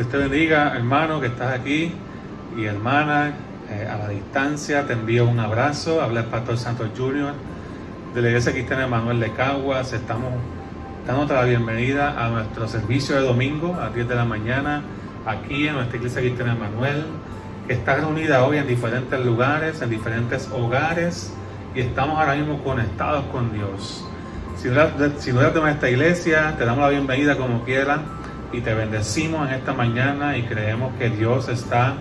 Dios te bendiga, hermano, que estás aquí y hermana, a la distancia. Te envío un abrazo. Habla el Pastor Santos Jr. de la Iglesia Cristiana Emanuel de Caguas. Estamos dándote la bienvenida a nuestro servicio de domingo a las 10 de la mañana, aquí en nuestra Iglesia Cristiana Emanuel, que está reunida hoy en diferentes lugares, en diferentes hogares, y estamos ahora mismo conectados con Dios. Si no eres de nuestra iglesia, te damos la bienvenida como quieras y te bendecimos en esta mañana, y creemos que Dios está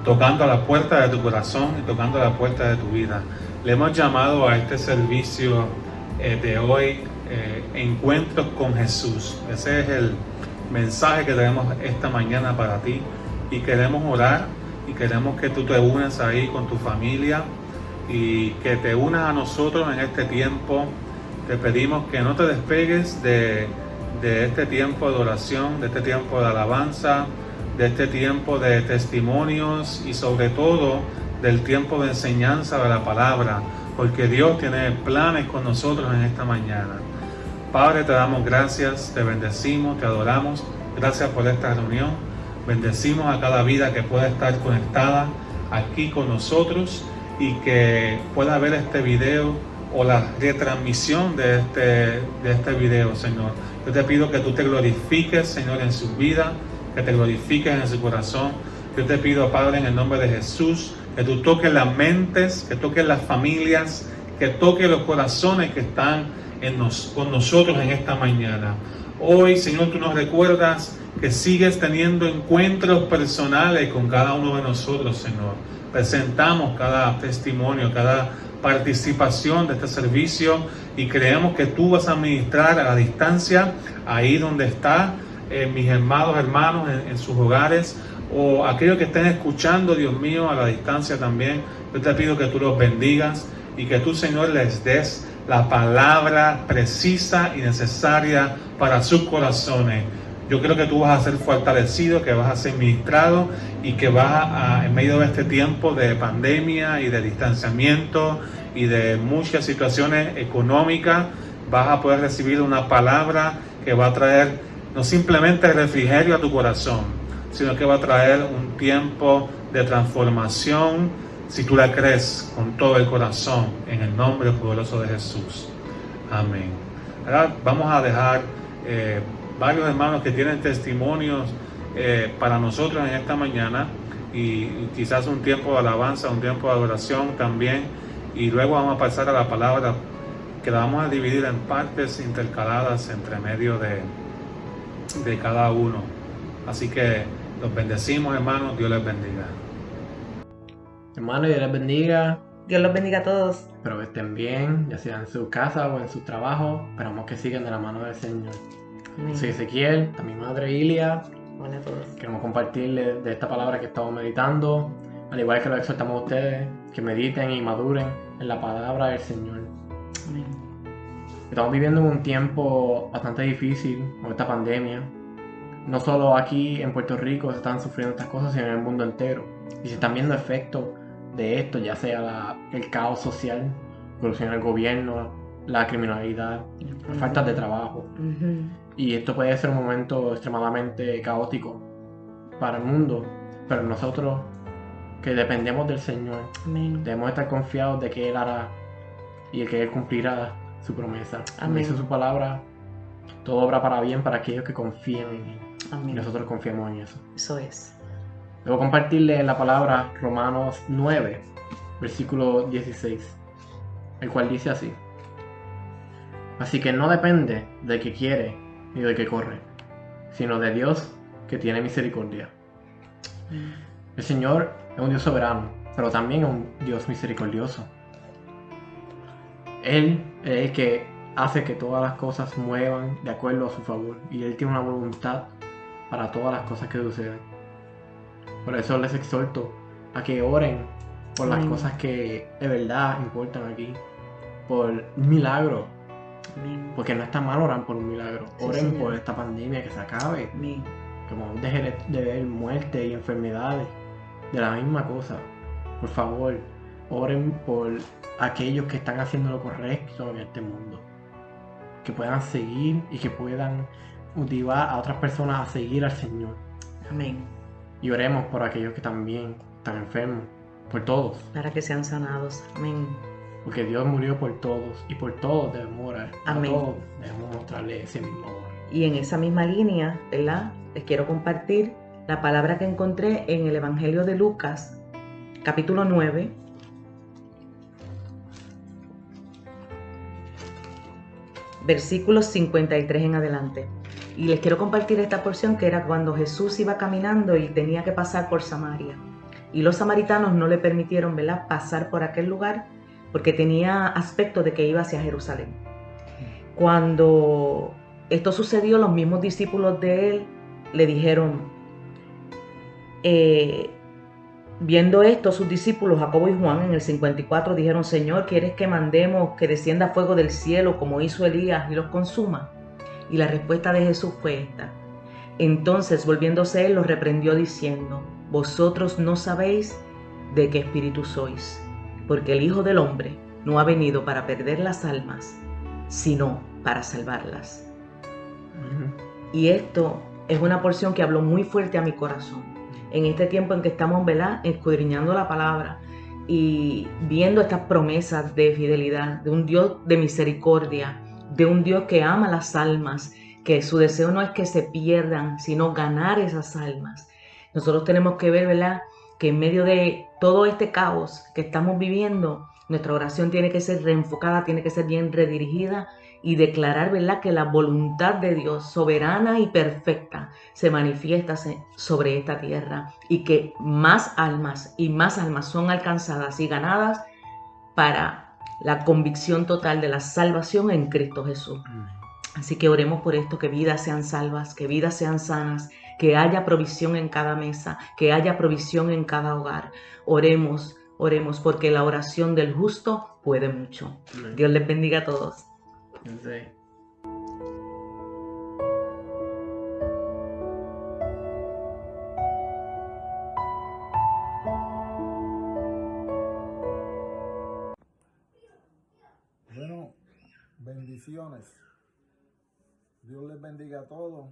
tocando a la puerta de tu corazón y tocando a la puerta de tu vida. Le hemos llamado a este servicio de hoy Encuentros con Jesús. Ese es el mensaje que tenemos esta mañana para ti, y queremos orar y queremos que tú te unas ahí con tu familia y que te unas a nosotros en este tiempo. Te pedimos que no te despegues de este tiempo de oración, de este tiempo de alabanza, de este tiempo de testimonios y sobre todo del tiempo de enseñanza de la palabra, porque Dios tiene planes con nosotros en esta mañana. Padre, te damos gracias, te bendecimos, te adoramos. Gracias por esta reunión. Bendecimos a cada vida que pueda estar conectada aquí con nosotros y que pueda ver este video o la retransmisión de este video, Señor. Yo te pido que tú te glorifiques, Señor, en su vida, que te glorifiques en su corazón. Yo te pido, Padre, en el nombre de Jesús, que tú toques las mentes, que toques las familias, que toques los corazones que están con nosotros en esta mañana. Hoy, Señor, tú nos recuerdas que sigues teniendo encuentros personales con cada uno de nosotros, Señor. Presentamos cada testimonio, cada participación de este servicio, y creemos que tú vas a ministrar a la distancia, ahí donde están mis amados hermanos en sus hogares, o aquellos que estén escuchando, Dios mío, a la distancia también. Yo te pido que tú los bendigas y que tú, Señor, les des la palabra precisa y necesaria para sus corazones. Yo creo que tú vas a ser fortalecido, que vas a ser ministrado, y que vas a, en medio de este tiempo de pandemia y de distanciamiento y de muchas situaciones económicas, vas a poder recibir una palabra que va a traer no simplemente refrigerio a tu corazón, sino que va a traer un tiempo de transformación, si tú la crees con todo el corazón, en el nombre poderoso de Jesús. Amén. Ahora vamos a dejar varios hermanos que tienen testimonios para nosotros en esta mañana, y quizás un tiempo de alabanza, un tiempo de adoración también, y luego vamos a pasar a la palabra, que la vamos a dividir en partes intercaladas entre medio de cada uno. Así que los bendecimos, hermanos. Dios les bendiga. Hermanos, Dios les bendiga. Dios los bendiga a todos. Espero que estén bien, ya sea en su casa o en su trabajo. Esperamos que sigan de la mano del Señor. Amén. Soy Ezequiel, a mi madre Ilia. Hola a todos. Queremos compartirles de esta palabra que estamos meditando, al igual que lo exhortamos a ustedes, que mediten y maduren en la palabra del Señor. Amén. Estamos viviendo en un tiempo bastante difícil con esta pandemia. No solo aquí en Puerto Rico se están sufriendo estas cosas, sino en el mundo entero. Y se están viendo efectos de esto, ya sea el caos social, corrupción en el gobierno, la criminalidad, la falta de trabajo. Y esto puede ser un momento extremadamente caótico para el mundo, pero nosotros que dependemos del Señor, Amén. debemos estar confiados de que Él hará y que Él cumplirá su promesa. Como Amén. dice su palabra, todo obra para bien para aquellos que confían en Él. Y Amén. nosotros confiamos en eso. Eso es. Debo compartirle la palabra Romanos 9, versículo 16, el cual dice así: así que no depende del que quiere ni del que corre, sino de Dios que tiene misericordia. El Señor es un Dios soberano, pero también es un Dios misericordioso. Él es el que hace que todas las cosas muevan de acuerdo a su favor, y Él tiene una voluntad para todas las cosas que suceden. Por eso les exhorto a que oren por las cosas que de verdad importan aquí, por un milagro, Amén. porque no está mal orar por un milagro. Sí, Oren Señor. por esta pandemia, que se acabe, Amén. que vamos a dejar de ver muerte y enfermedades de la misma cosa. Por favor, oren por aquellos que están haciendo lo correcto en este mundo, que puedan seguir y que puedan motivar a otras personas a seguir al Señor. Amén. Y oremos por aquellos que también están enfermos, por todos, Para que sean sanados. Amén. porque Dios murió por todos y por todos debemos orar. Amén. A todos debemos mostrarle ese mismo amor. Y en esa misma línea, ¿verdad? Les quiero compartir la palabra que encontré en el Evangelio de Lucas, capítulo 9. Versículos 53 en adelante. Y les quiero compartir esta porción que era cuando Jesús iba caminando y tenía que pasar por Samaria. Y los samaritanos no le permitieron, ¿verdad?, pasar por aquel lugar porque tenía aspecto de que iba hacia Jerusalén. Cuando esto sucedió, los mismos discípulos de él le dijeron, viendo esto, sus discípulos Jacobo y Juan en el 54 dijeron, Señor, ¿quieres que mandemos que descienda fuego del cielo como hizo Elías y los consuma? Y la respuesta de Jesús fue esta. Entonces, volviéndose él, los reprendió diciendo, vosotros no sabéis de qué espíritu sois, porque el Hijo del Hombre no ha venido para perder las almas, sino para salvarlas. Y esto es una porción que habló muy fuerte a mi corazón. En este tiempo en que estamos, ¿verdad?, escudriñando la palabra y viendo estas promesas de fidelidad, de un Dios de misericordia, de un Dios que ama las almas, que su deseo no es que se pierdan, sino ganar esas almas. Nosotros tenemos que ver, ¿verdad?, que en medio de todo este caos que estamos viviendo, nuestra oración tiene que ser reenfocada, tiene que ser bien redirigida y declarar, ¿verdad?, que la voluntad de Dios, soberana y perfecta, se manifiesta sobre esta tierra y que más almas son alcanzadas y ganadas para la convicción total de la salvación en Cristo Jesús. Así que oremos por esto, que vidas sean salvas, que vidas sean sanas, que haya provisión en cada mesa, que haya provisión en cada hogar. Oremos porque la oración del justo puede mucho. Dios les bendiga a todos. Sí. Bueno, bendiciones. Dios les bendiga a todos.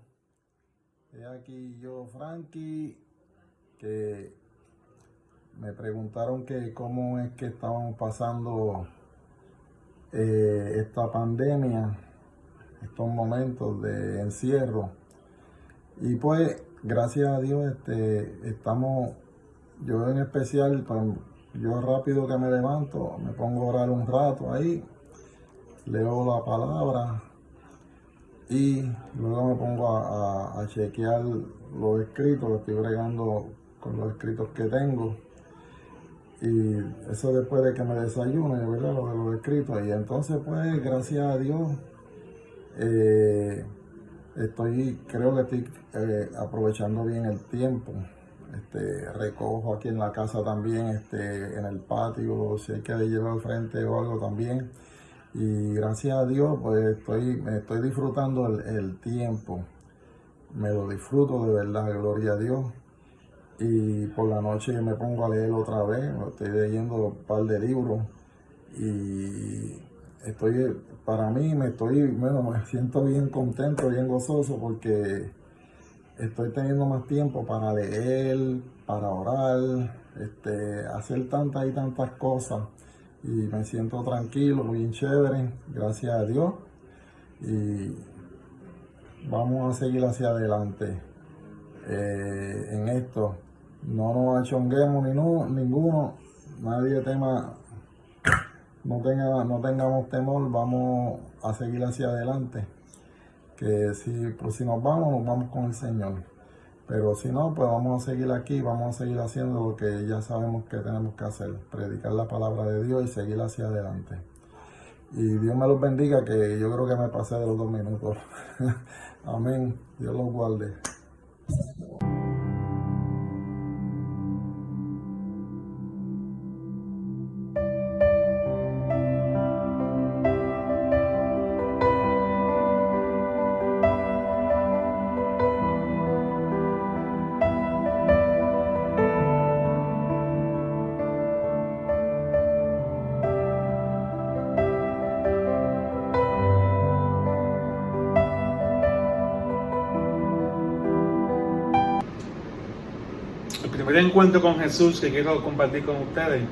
He aquí yo, Frankie, que me preguntaron que cómo es que estábamos pasando esta pandemia, estos momentos de encierro. Y pues, gracias a Dios, estamos, yo en especial, yo rápido que me levanto, me pongo a orar un rato ahí, leo la palabra y luego me pongo a chequear los escritos, estoy bregando con los escritos que tengo. Y eso después de que me desayune, ¿verdad? Lo de los escritos. Y entonces, pues, gracias a Dios, creo que estoy aprovechando bien el tiempo. Recojo aquí en la casa también, en el patio, si hay que llevar al frente o algo también. Y gracias a Dios, pues, me estoy disfrutando el tiempo. Me lo disfruto de verdad, gloria a Dios. Y por la noche me pongo a leer otra vez, estoy leyendo un par de libros y me siento bien contento, bien gozoso porque estoy teniendo más tiempo para leer, para orar, hacer tantas y tantas cosas y me siento tranquilo, bien chévere, gracias a Dios y vamos a seguir hacia adelante en esto. No nos achonguemos ninguno, nadie no tengamos temor, vamos a seguir hacia adelante. Que si nos vamos con el Señor. Pero si no, pues vamos a seguir aquí, vamos a seguir haciendo lo que ya sabemos que tenemos que hacer, predicar la palabra de Dios y seguir hacia adelante. Y Dios me los bendiga, que yo creo que me pasé de los 2 minutos. Amén. Dios los guarde. primer encuentro con Jesús que quiero compartir con ustedes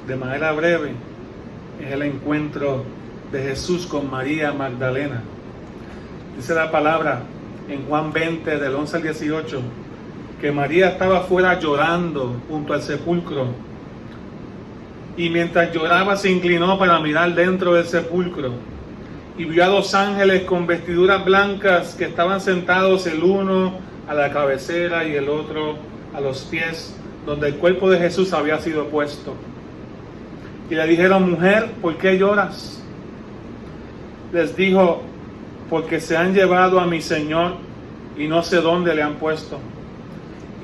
de manera breve es el encuentro de Jesús con María Magdalena. Dice la palabra en Juan 20 del 11 al 18 que María estaba fuera llorando junto al sepulcro, y mientras lloraba se inclinó para mirar dentro del sepulcro y vio a 2 ángeles con vestiduras blancas que estaban sentados, el uno a la cabecera y el otro a los pies donde el cuerpo de Jesús había sido puesto. Y le dijeron: mujer, ¿por qué lloras? Les dijo: porque se han llevado a mi Señor y no sé dónde le han puesto.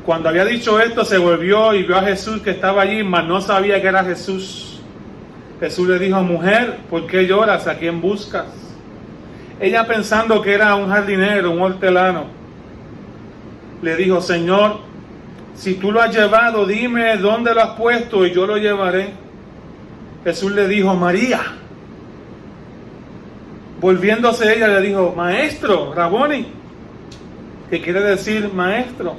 Cuando había dicho esto, se volvió y vio a Jesús que estaba allí, mas no sabía que era Jesús. Jesús le dijo: mujer, ¿por qué lloras? ¿A quién buscas? Ella, pensando que era un jardinero, un hortelano, le dijo: Señor, si tú lo has llevado, dime dónde lo has puesto y yo lo llevaré. Jesús le dijo: María. Volviéndose ella le dijo: Maestro, Raboni, que quiere decir maestro.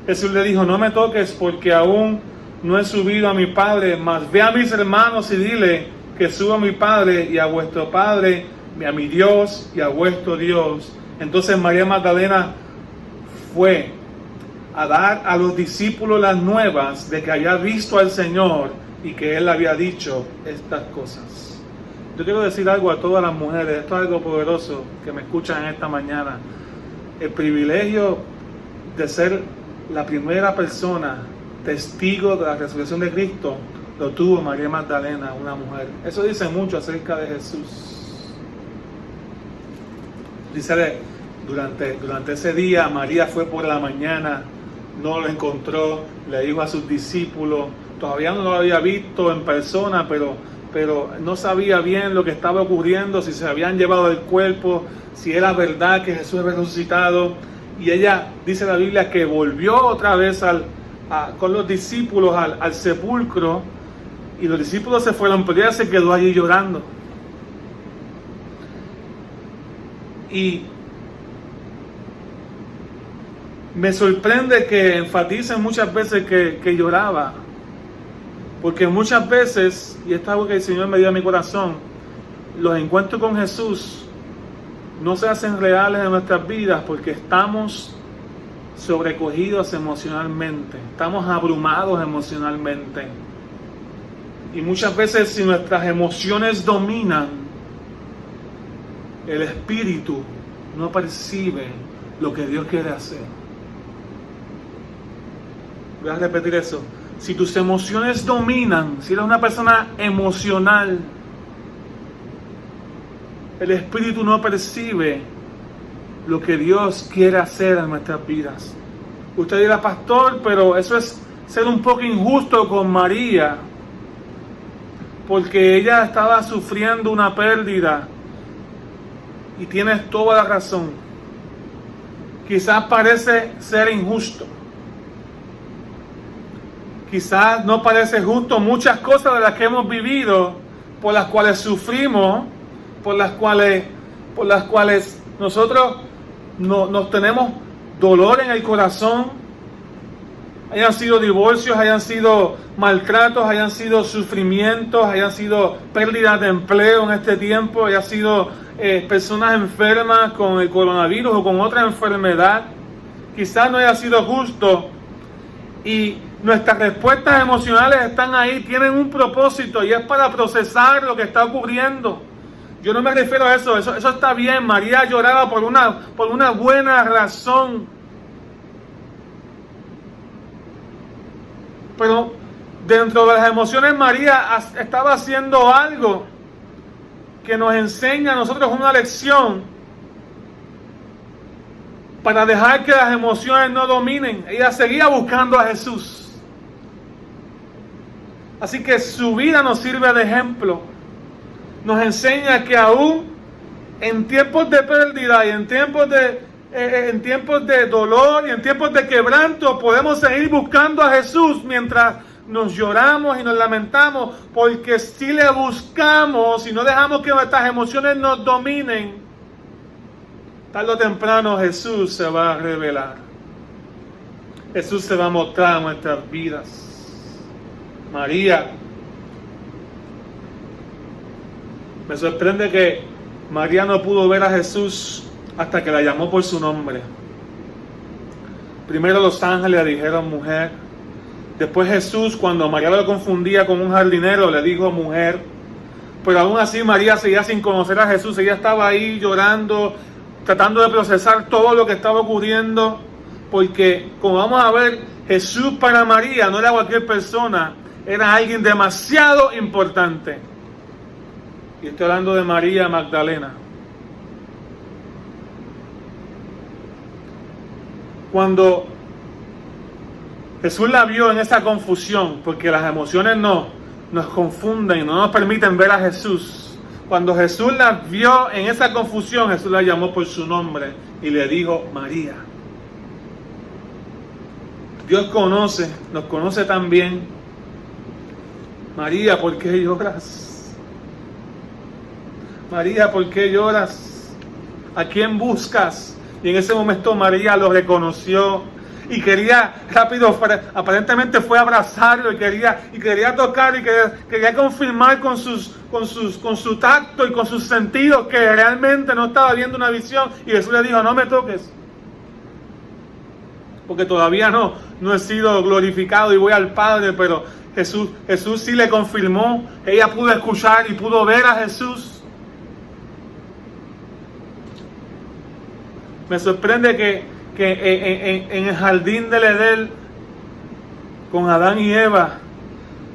Jesús le dijo: no me toques, porque aún no he subido a mi Padre, mas ve a mis hermanos y dile que subo a mi Padre y a vuestro Padre, a mi Dios y a vuestro Dios. Entonces María Magdalena fue a dar a los discípulos las nuevas de que había visto al Señor y que Él había dicho estas cosas. Yo quiero decir algo a todas las mujeres, esto es algo poderoso que me escuchan esta mañana. El privilegio de ser la primera persona testigo de la resurrección de Cristo lo tuvo María Magdalena, una mujer. Eso dice mucho acerca de Jesús. Dice, durante ese día María fue por la mañana, no lo encontró, le dijo a sus discípulos, todavía no lo había visto en persona, pero no sabía bien lo que estaba ocurriendo, si se habían llevado el cuerpo, si era verdad que Jesús había resucitado. Y ella, dice la Biblia, que volvió otra vez con los discípulos al sepulcro, y los discípulos se fueron, pero ella se quedó allí llorando. Y me sorprende que enfaticen muchas veces que lloraba, porque muchas veces, y esto es algo que el Señor me dio a mi corazón, los encuentros con Jesús no se hacen reales en nuestras vidas porque estamos sobrecogidos emocionalmente, estamos abrumados emocionalmente. Y muchas veces, si nuestras emociones dominan, el espíritu no percibe lo que Dios quiere hacer. Voy a repetir eso. Si tus emociones dominan, si eres una persona emocional, el espíritu no percibe lo que Dios quiere hacer en nuestras vidas. Usted dirá: pastor, pero eso es ser un poco injusto con María, porque ella estaba sufriendo una pérdida. Y tienes toda la razón. Quizás parece ser injusto. Quizás no parece justo muchas cosas de las que hemos vivido, por las cuales sufrimos, por las cuales nosotros nos tenemos dolor en el corazón, hayan sido divorcios, hayan sido maltratos, hayan sido sufrimientos, hayan sido pérdidas de empleo en este tiempo, hayan sido personas enfermas con el coronavirus o con otra enfermedad. Quizás no haya sido justo, y nuestras respuestas emocionales están ahí, tienen un propósito, y es para procesar lo que está ocurriendo. Yo no me refiero a eso está bien. María lloraba por una buena razón. Pero dentro de las emociones, María estaba haciendo algo que nos enseña a nosotros una lección para dejar que las emociones no dominen. Ella seguía buscando a Jesús. Así que su vida nos sirve de ejemplo. Nos enseña que aún en tiempos de pérdida y en tiempos de dolor y en tiempos de quebranto podemos seguir buscando a Jesús mientras nos lloramos y nos lamentamos, porque si le buscamos y no dejamos que nuestras emociones nos dominen, tarde o temprano Jesús se va a revelar. Jesús se va a mostrar en nuestras vidas. María, me sorprende que María no pudo ver a Jesús hasta que la llamó por su nombre. Primero los ángeles le dijeron mujer. Después Jesús, cuando María lo confundía con un jardinero, le dijo mujer. Pero aún así María seguía sin conocer a Jesús. Ella estaba ahí llorando, tratando de procesar todo lo que estaba ocurriendo. Porque, como vamos a ver, Jesús para María no era cualquier persona. Era alguien demasiado importante. Y estoy hablando de María Magdalena. Cuando Jesús la vio en esa confusión, porque las emociones nos confunden y no nos permiten ver a Jesús. Cuando Jesús la vio en esa confusión, Jesús la llamó por su nombre y le dijo María. Dios nos conoce también. María, ¿por qué lloras? María, ¿por qué lloras? ¿A quién buscas? Y en ese momento María lo reconoció y quería rápido, aparentemente fue a abrazarlo y quería tocar y quería confirmar con su tacto y con sus sentidos que realmente no estaba viendo una visión. Y Jesús le dijo, no me toques, porque todavía no he sido glorificado y voy al Padre. Pero Jesús sí le confirmó. Ella pudo escuchar y pudo ver a Jesús. Me sorprende que en el jardín del Edén, con Adán y Eva,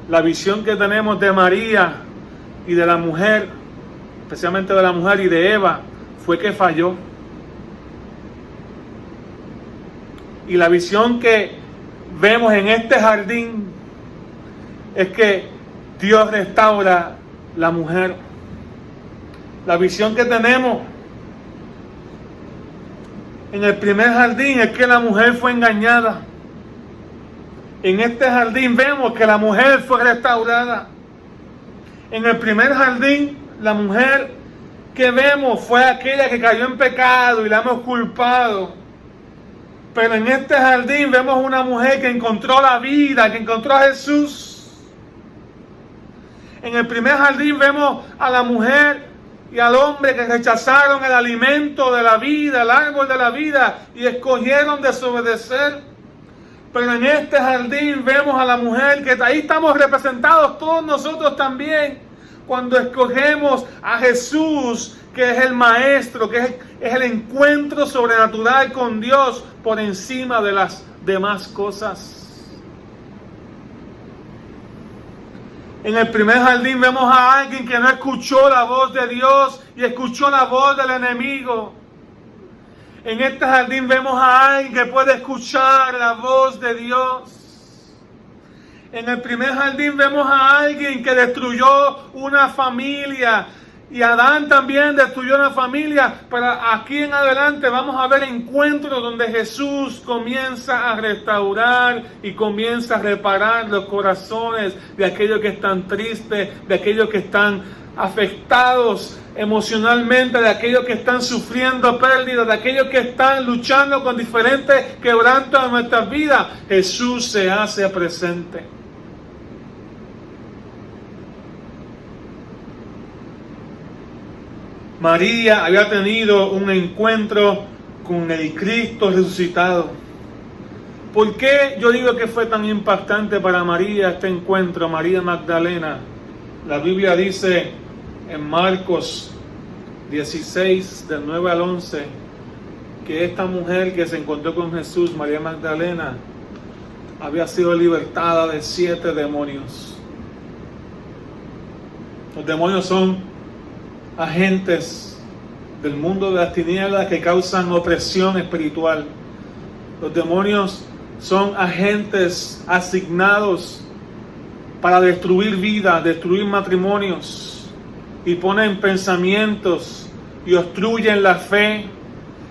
la visión que tenemos de María y de la mujer, especialmente de la mujer y de Eva, fue que falló. Y la visión que vemos en este jardín es que Dios restaura la mujer. La visión que tenemos en el primer jardín es que la mujer fue engañada. En este jardín vemos que la mujer fue restaurada. En el primer jardín, la mujer que vemos fue aquella que cayó en pecado y la hemos culpado. Pero en este jardín vemos una mujer que encontró la vida, que encontró a Jesús. En el primer jardín vemos a la mujer y al hombre que rechazaron el alimento de la vida, el árbol de la vida, y escogieron desobedecer. Pero en este jardín vemos a la mujer, que ahí estamos representados todos nosotros también, cuando escogemos a Jesús, que es el Maestro, que es el encuentro sobrenatural con Dios por encima de las demás cosas. En el primer jardín vemos a alguien que no escuchó la voz de Dios y escuchó la voz del enemigo. En este jardín vemos a alguien que puede escuchar la voz de Dios. En el primer jardín vemos a alguien que destruyó una familia. Y Adán también destruyó una familia. Pero aquí en adelante vamos a ver encuentros donde Jesús comienza a restaurar y comienza a reparar los corazones de aquellos que están tristes, de aquellos que están afectados emocionalmente, de aquellos que están sufriendo pérdidas, de aquellos que están luchando con diferentes quebrantos en nuestras vidas. Jesús se hace presente. María había tenido un encuentro con el Cristo resucitado. ¿Por qué yo digo que fue tan impactante para María este encuentro, María Magdalena? La Biblia dice en Marcos 16, del 9 al 11, que esta mujer que se encontró con Jesús, María Magdalena, había sido libertada de 7 demonios. Los demonios son agentes del mundo de las tinieblas que causan opresión espiritual. Los demonios son agentes asignados para destruir vidas, destruir matrimonios, y ponen pensamientos y obstruyen la fe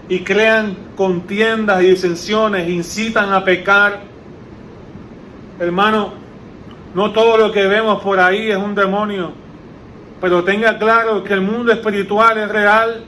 y crean contiendas y disensiones, incitan a pecar. Hermano, no todo lo que vemos por ahí es un demonio. Pero tenga claro que el mundo espiritual es real.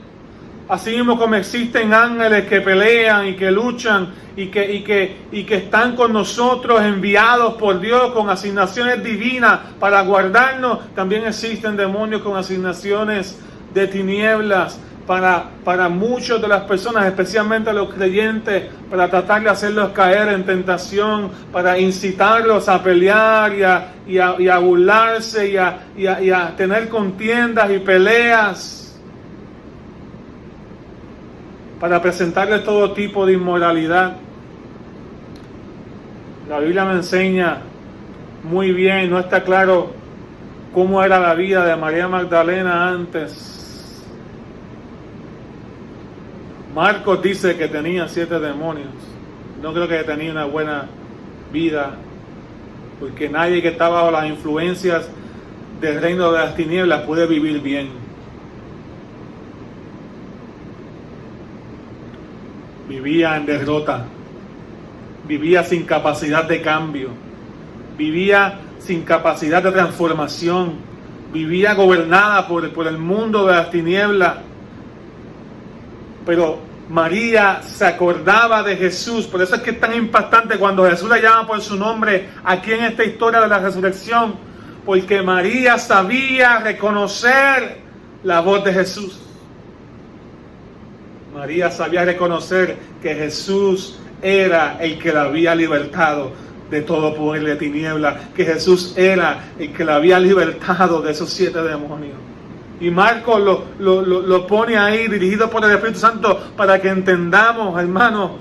Así mismo como existen ángeles que pelean y que luchan y que están con nosotros enviados por Dios con asignaciones divinas para guardarnos, también existen demonios con asignaciones de tinieblas para muchas de las personas, especialmente los creyentes, para tratar de hacerlos caer en tentación, para incitarlos a pelear y a burlarse y a tener contiendas y peleas, para presentarles todo tipo de inmoralidad. La Biblia me enseña muy bien, no está claro cómo era la vida de María Magdalena antes. Marcos dice que tenía 7 demonios. No creo que tenía una buena vida, porque nadie que estaba bajo las influencias del reino de las tinieblas puede vivir bien. Vivía en derrota, vivía sin capacidad de cambio, vivía sin capacidad de transformación, vivía gobernada por el mundo de las tinieblas. Pero María se acordaba de Jesús. Por eso es que es tan impactante cuando Jesús la llama por su nombre aquí en esta historia de la resurrección, porque María sabía reconocer la voz de Jesús. María sabía reconocer que Jesús era el que la había libertado de todo poder de tinieblas, que Jesús era el que la había libertado de esos 7 demonios. Y Marcos lo pone ahí, dirigido por el Espíritu Santo, para que entendamos, hermanos,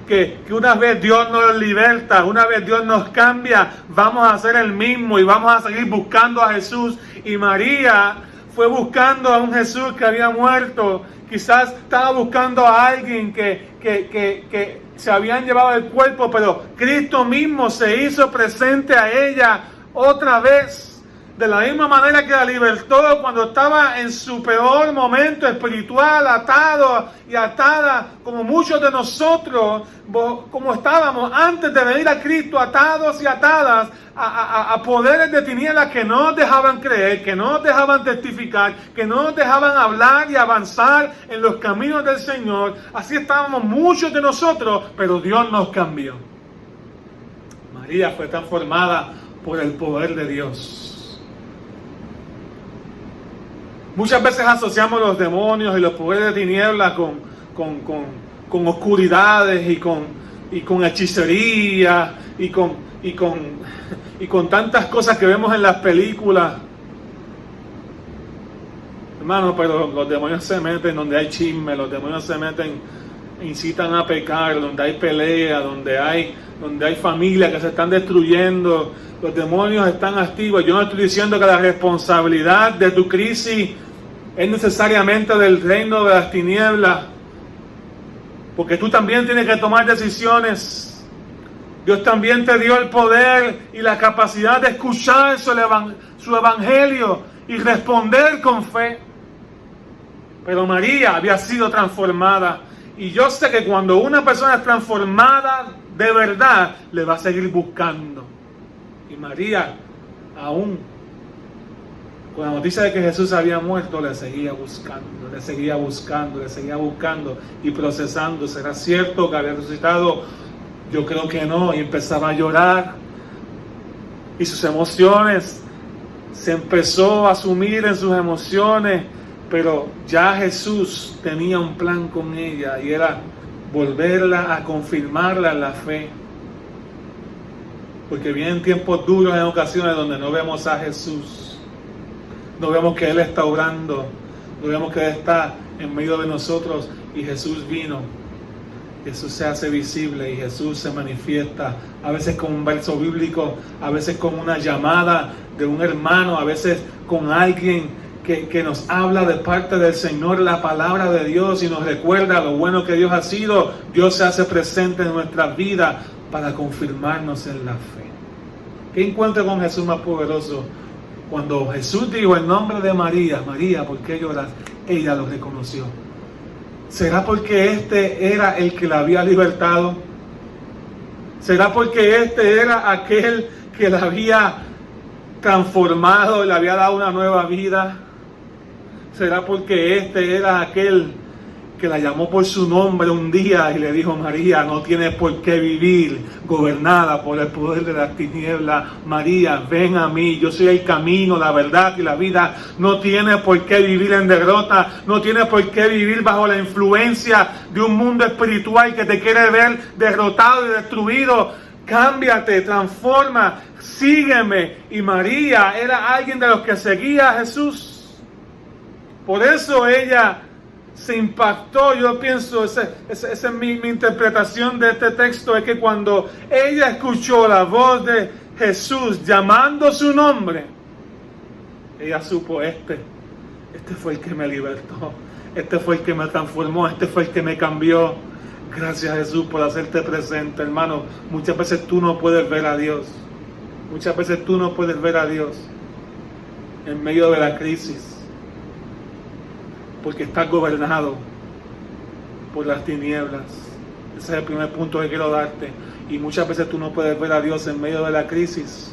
que una vez Dios nos liberta, una vez Dios nos cambia, vamos a ser el mismo y vamos a seguir buscando a Jesús. Y María fue buscando a un Jesús que había muerto. Quizás estaba buscando a alguien que se habían llevado el cuerpo, pero Cristo mismo se hizo presente a ella otra vez. De la misma manera que la libertó cuando estaba en su peor momento espiritual, atado y atada, como muchos de nosotros, como estábamos antes de venir a Cristo, atados y atadas a poderes de tinieblas que no nos dejaban creer, que no nos dejaban testificar, que no nos dejaban hablar y avanzar en los caminos del Señor. Así estábamos muchos de nosotros, pero Dios nos cambió. María fue transformada por el poder de Dios. Muchas veces asociamos los demonios y los poderes de tinieblas con oscuridades y con hechicería y con tantas cosas que vemos en las películas. Hermano, pero los demonios se meten donde hay chisme, los demonios se meten, incitan a pecar, donde hay pelea, donde hay familias que se están destruyendo. Los demonios están activos. Yo no estoy diciendo que la responsabilidad de tu crisis es necesariamente del reino de las tinieblas, porque tú también tienes que tomar decisiones. Dios también te dio el poder y la capacidad de escuchar su evangelio y responder con fe. Pero María había sido transformada, y yo sé que cuando una persona es transformada de verdad, le va a seguir buscando. Y María, aún con la noticia de que Jesús había muerto, le seguía buscando y procesando. ¿Será cierto que había resucitado? Yo creo que no. Y empezaba a llorar, y sus emociones, se empezó a sumir en sus emociones, pero ya Jesús tenía un plan con ella, y era volverla a confirmarla en la fe. Porque vienen tiempos duros en ocasiones donde no vemos a Jesús. No vemos que Él está obrando, no vemos que Él está en medio de nosotros, y Jesús vino. Jesús se hace visible y Jesús se manifiesta, a veces con un verso bíblico, a veces con una llamada de un hermano, a veces con alguien que nos habla de parte del Señor, la palabra de Dios, y nos recuerda lo bueno que Dios ha sido. Dios se hace presente en nuestras vidas para confirmarnos en la fe. ¿Qué encuentro con Jesús más poderoso? Cuando Jesús dijo el nombre de María, María, ¿por qué lloras? Ella lo reconoció. ¿Será porque este era el que la había libertado? ¿Será porque este era aquel que la había transformado y le había dado una nueva vida? ¿Será porque este era aquel que la llamó por su nombre un día y le dijo: María, no tienes por qué vivir gobernada por el poder de las tinieblas. María, ven a mí, yo soy el camino, la verdad y la vida. No tienes por qué vivir en derrota, no tienes por qué vivir bajo la influencia de un mundo espiritual que te quiere ver derrotado y destruido. Cámbiate, transforma, sígueme. Y María era alguien de los que seguía a Jesús. Por eso ella se impactó. Yo pienso, esa es mi interpretación de este texto, es que cuando ella escuchó la voz de Jesús llamando su nombre, ella supo, este fue el que me libertó, este fue el que me transformó, este fue el que me cambió. Gracias, Jesús, por hacerte presente, hermano. Muchas veces tú no puedes ver a Dios. Muchas veces tú no puedes ver a Dios en medio de la crisis, porque estás gobernado por las tinieblas. Ese es el primer punto que quiero darte. Y muchas veces tú no puedes ver a Dios en medio de la crisis.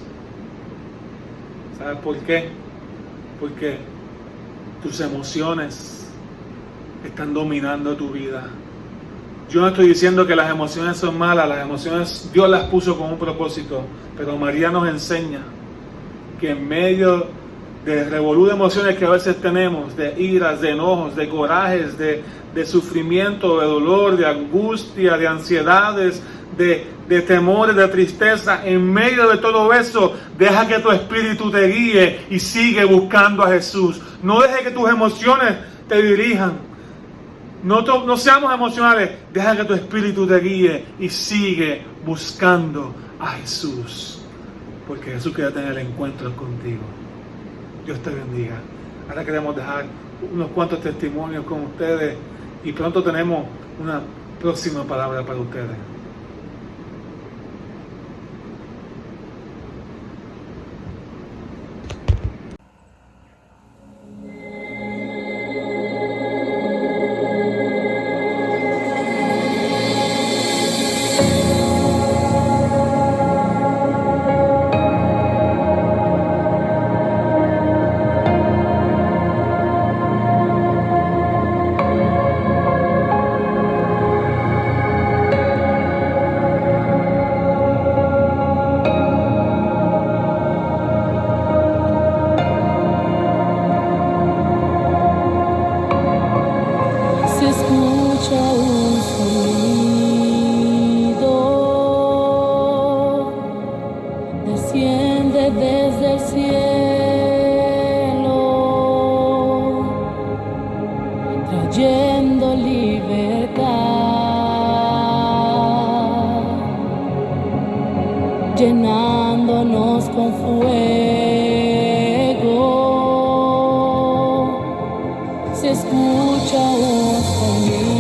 ¿Sabes por qué? Porque tus emociones están dominando tu vida. Yo no estoy diciendo que las emociones son malas, las emociones Dios las puso con un propósito, pero María nos enseña que en medio de revolú de emociones que a veces tenemos, de iras, de enojos, de corajes, de sufrimiento, de dolor, de angustia, de ansiedades, de temores, de tristeza, en medio de todo eso, deja que tu espíritu te guíe y sigue buscando a Jesús. No deje que tus emociones te dirijan. No seamos emocionales, deja que tu espíritu te guíe y sigue buscando a Jesús, porque Jesús quiere tener encuentros contigo. Dios te bendiga. Ahora queremos dejar unos cuantos testimonios con ustedes y pronto tenemos una próxima palabra para ustedes. llenándonos con fuego. Se escucha un sonido,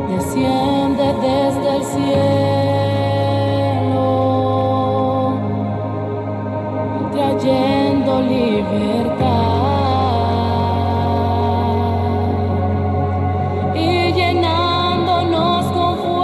desciende desde el cielo, trayendo libertad. Y llenándonos con fuego.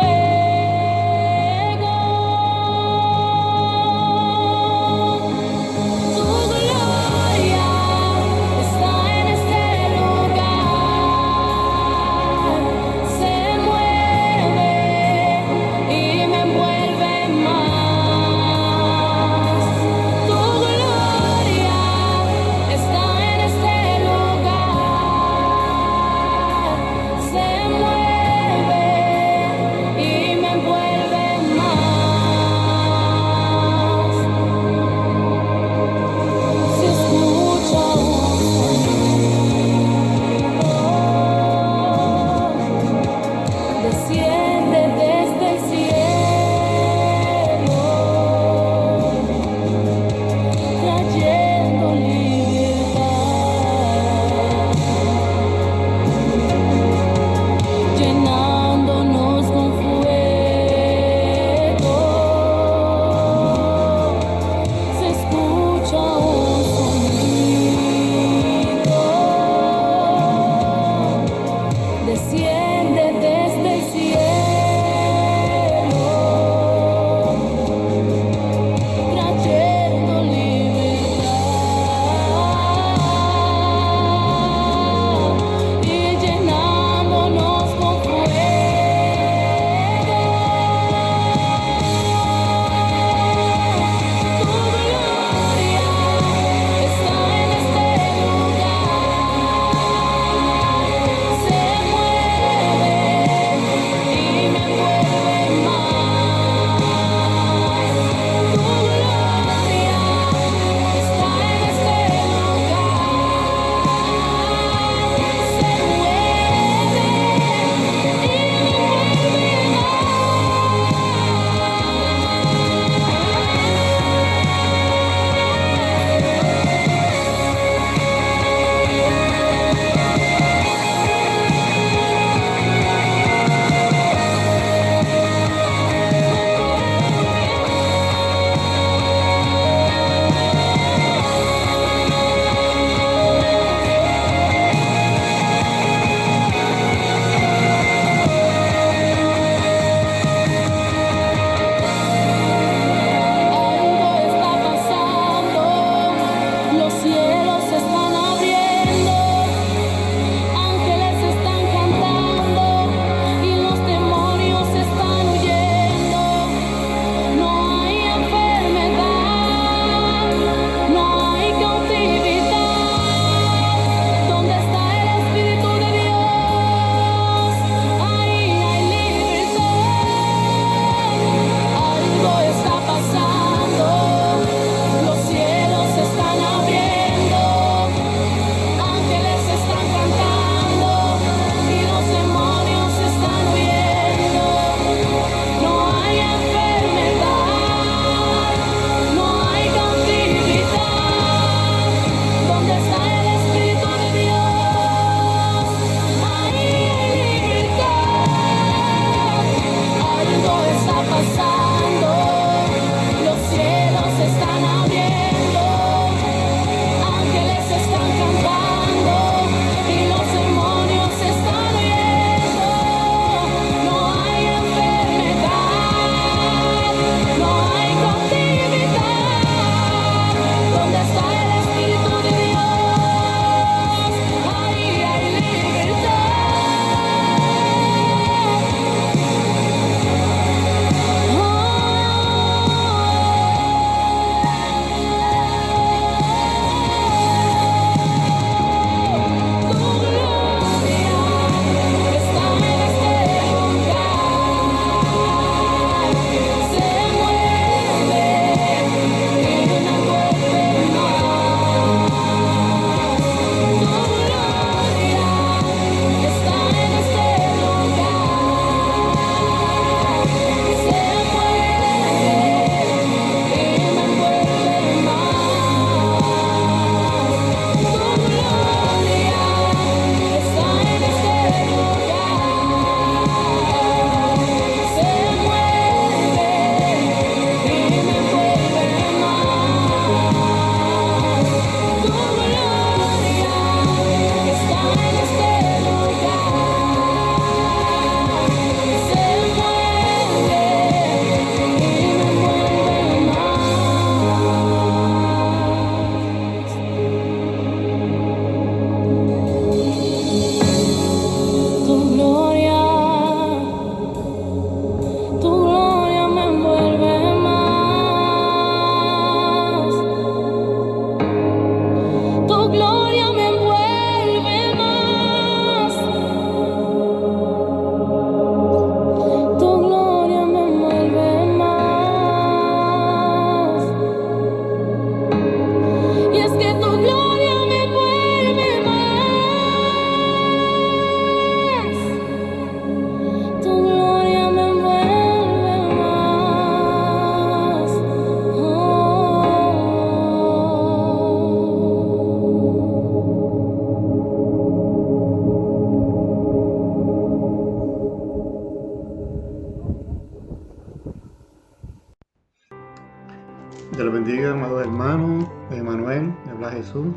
Dios los bendiga, amados hermanos, Emanuel, habla Jesús.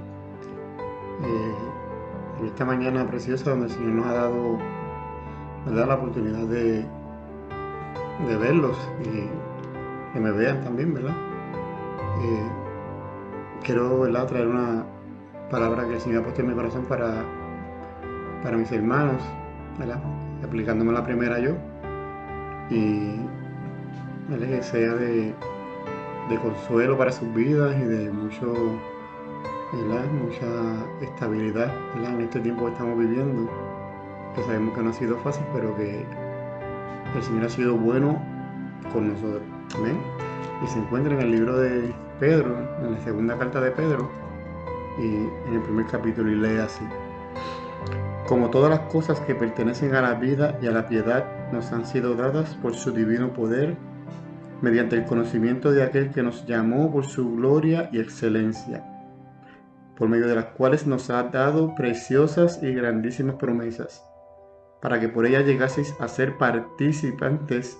En esta mañana preciosa donde el Señor nos ha dado, ¿verdad?, la oportunidad de verlos y que me vean también, ¿verdad? Quiero, ¿verdad?, traer una palabra que el Señor ha puesto en mi corazón para mis hermanos, ¿verdad?, aplicándome la primera yo, y ¿verdad?, que sea de consuelo para sus vidas y de mucha estabilidad, ¿verdad?, en este tiempo que estamos viviendo, que sabemos que no ha sido fácil, pero que el Señor ha sido bueno con nosotros. Amén. Y se encuentra en el libro de Pedro, en la segunda carta de Pedro, y en el primer capítulo, y lee así: como todas las cosas que pertenecen a la vida y a la piedad nos han sido dadas por su divino poder, mediante el conocimiento de aquel que nos llamó por su gloria y excelencia, por medio de las cuales nos ha dado preciosas y grandísimas promesas, para que por ellas llegaseis a ser participantes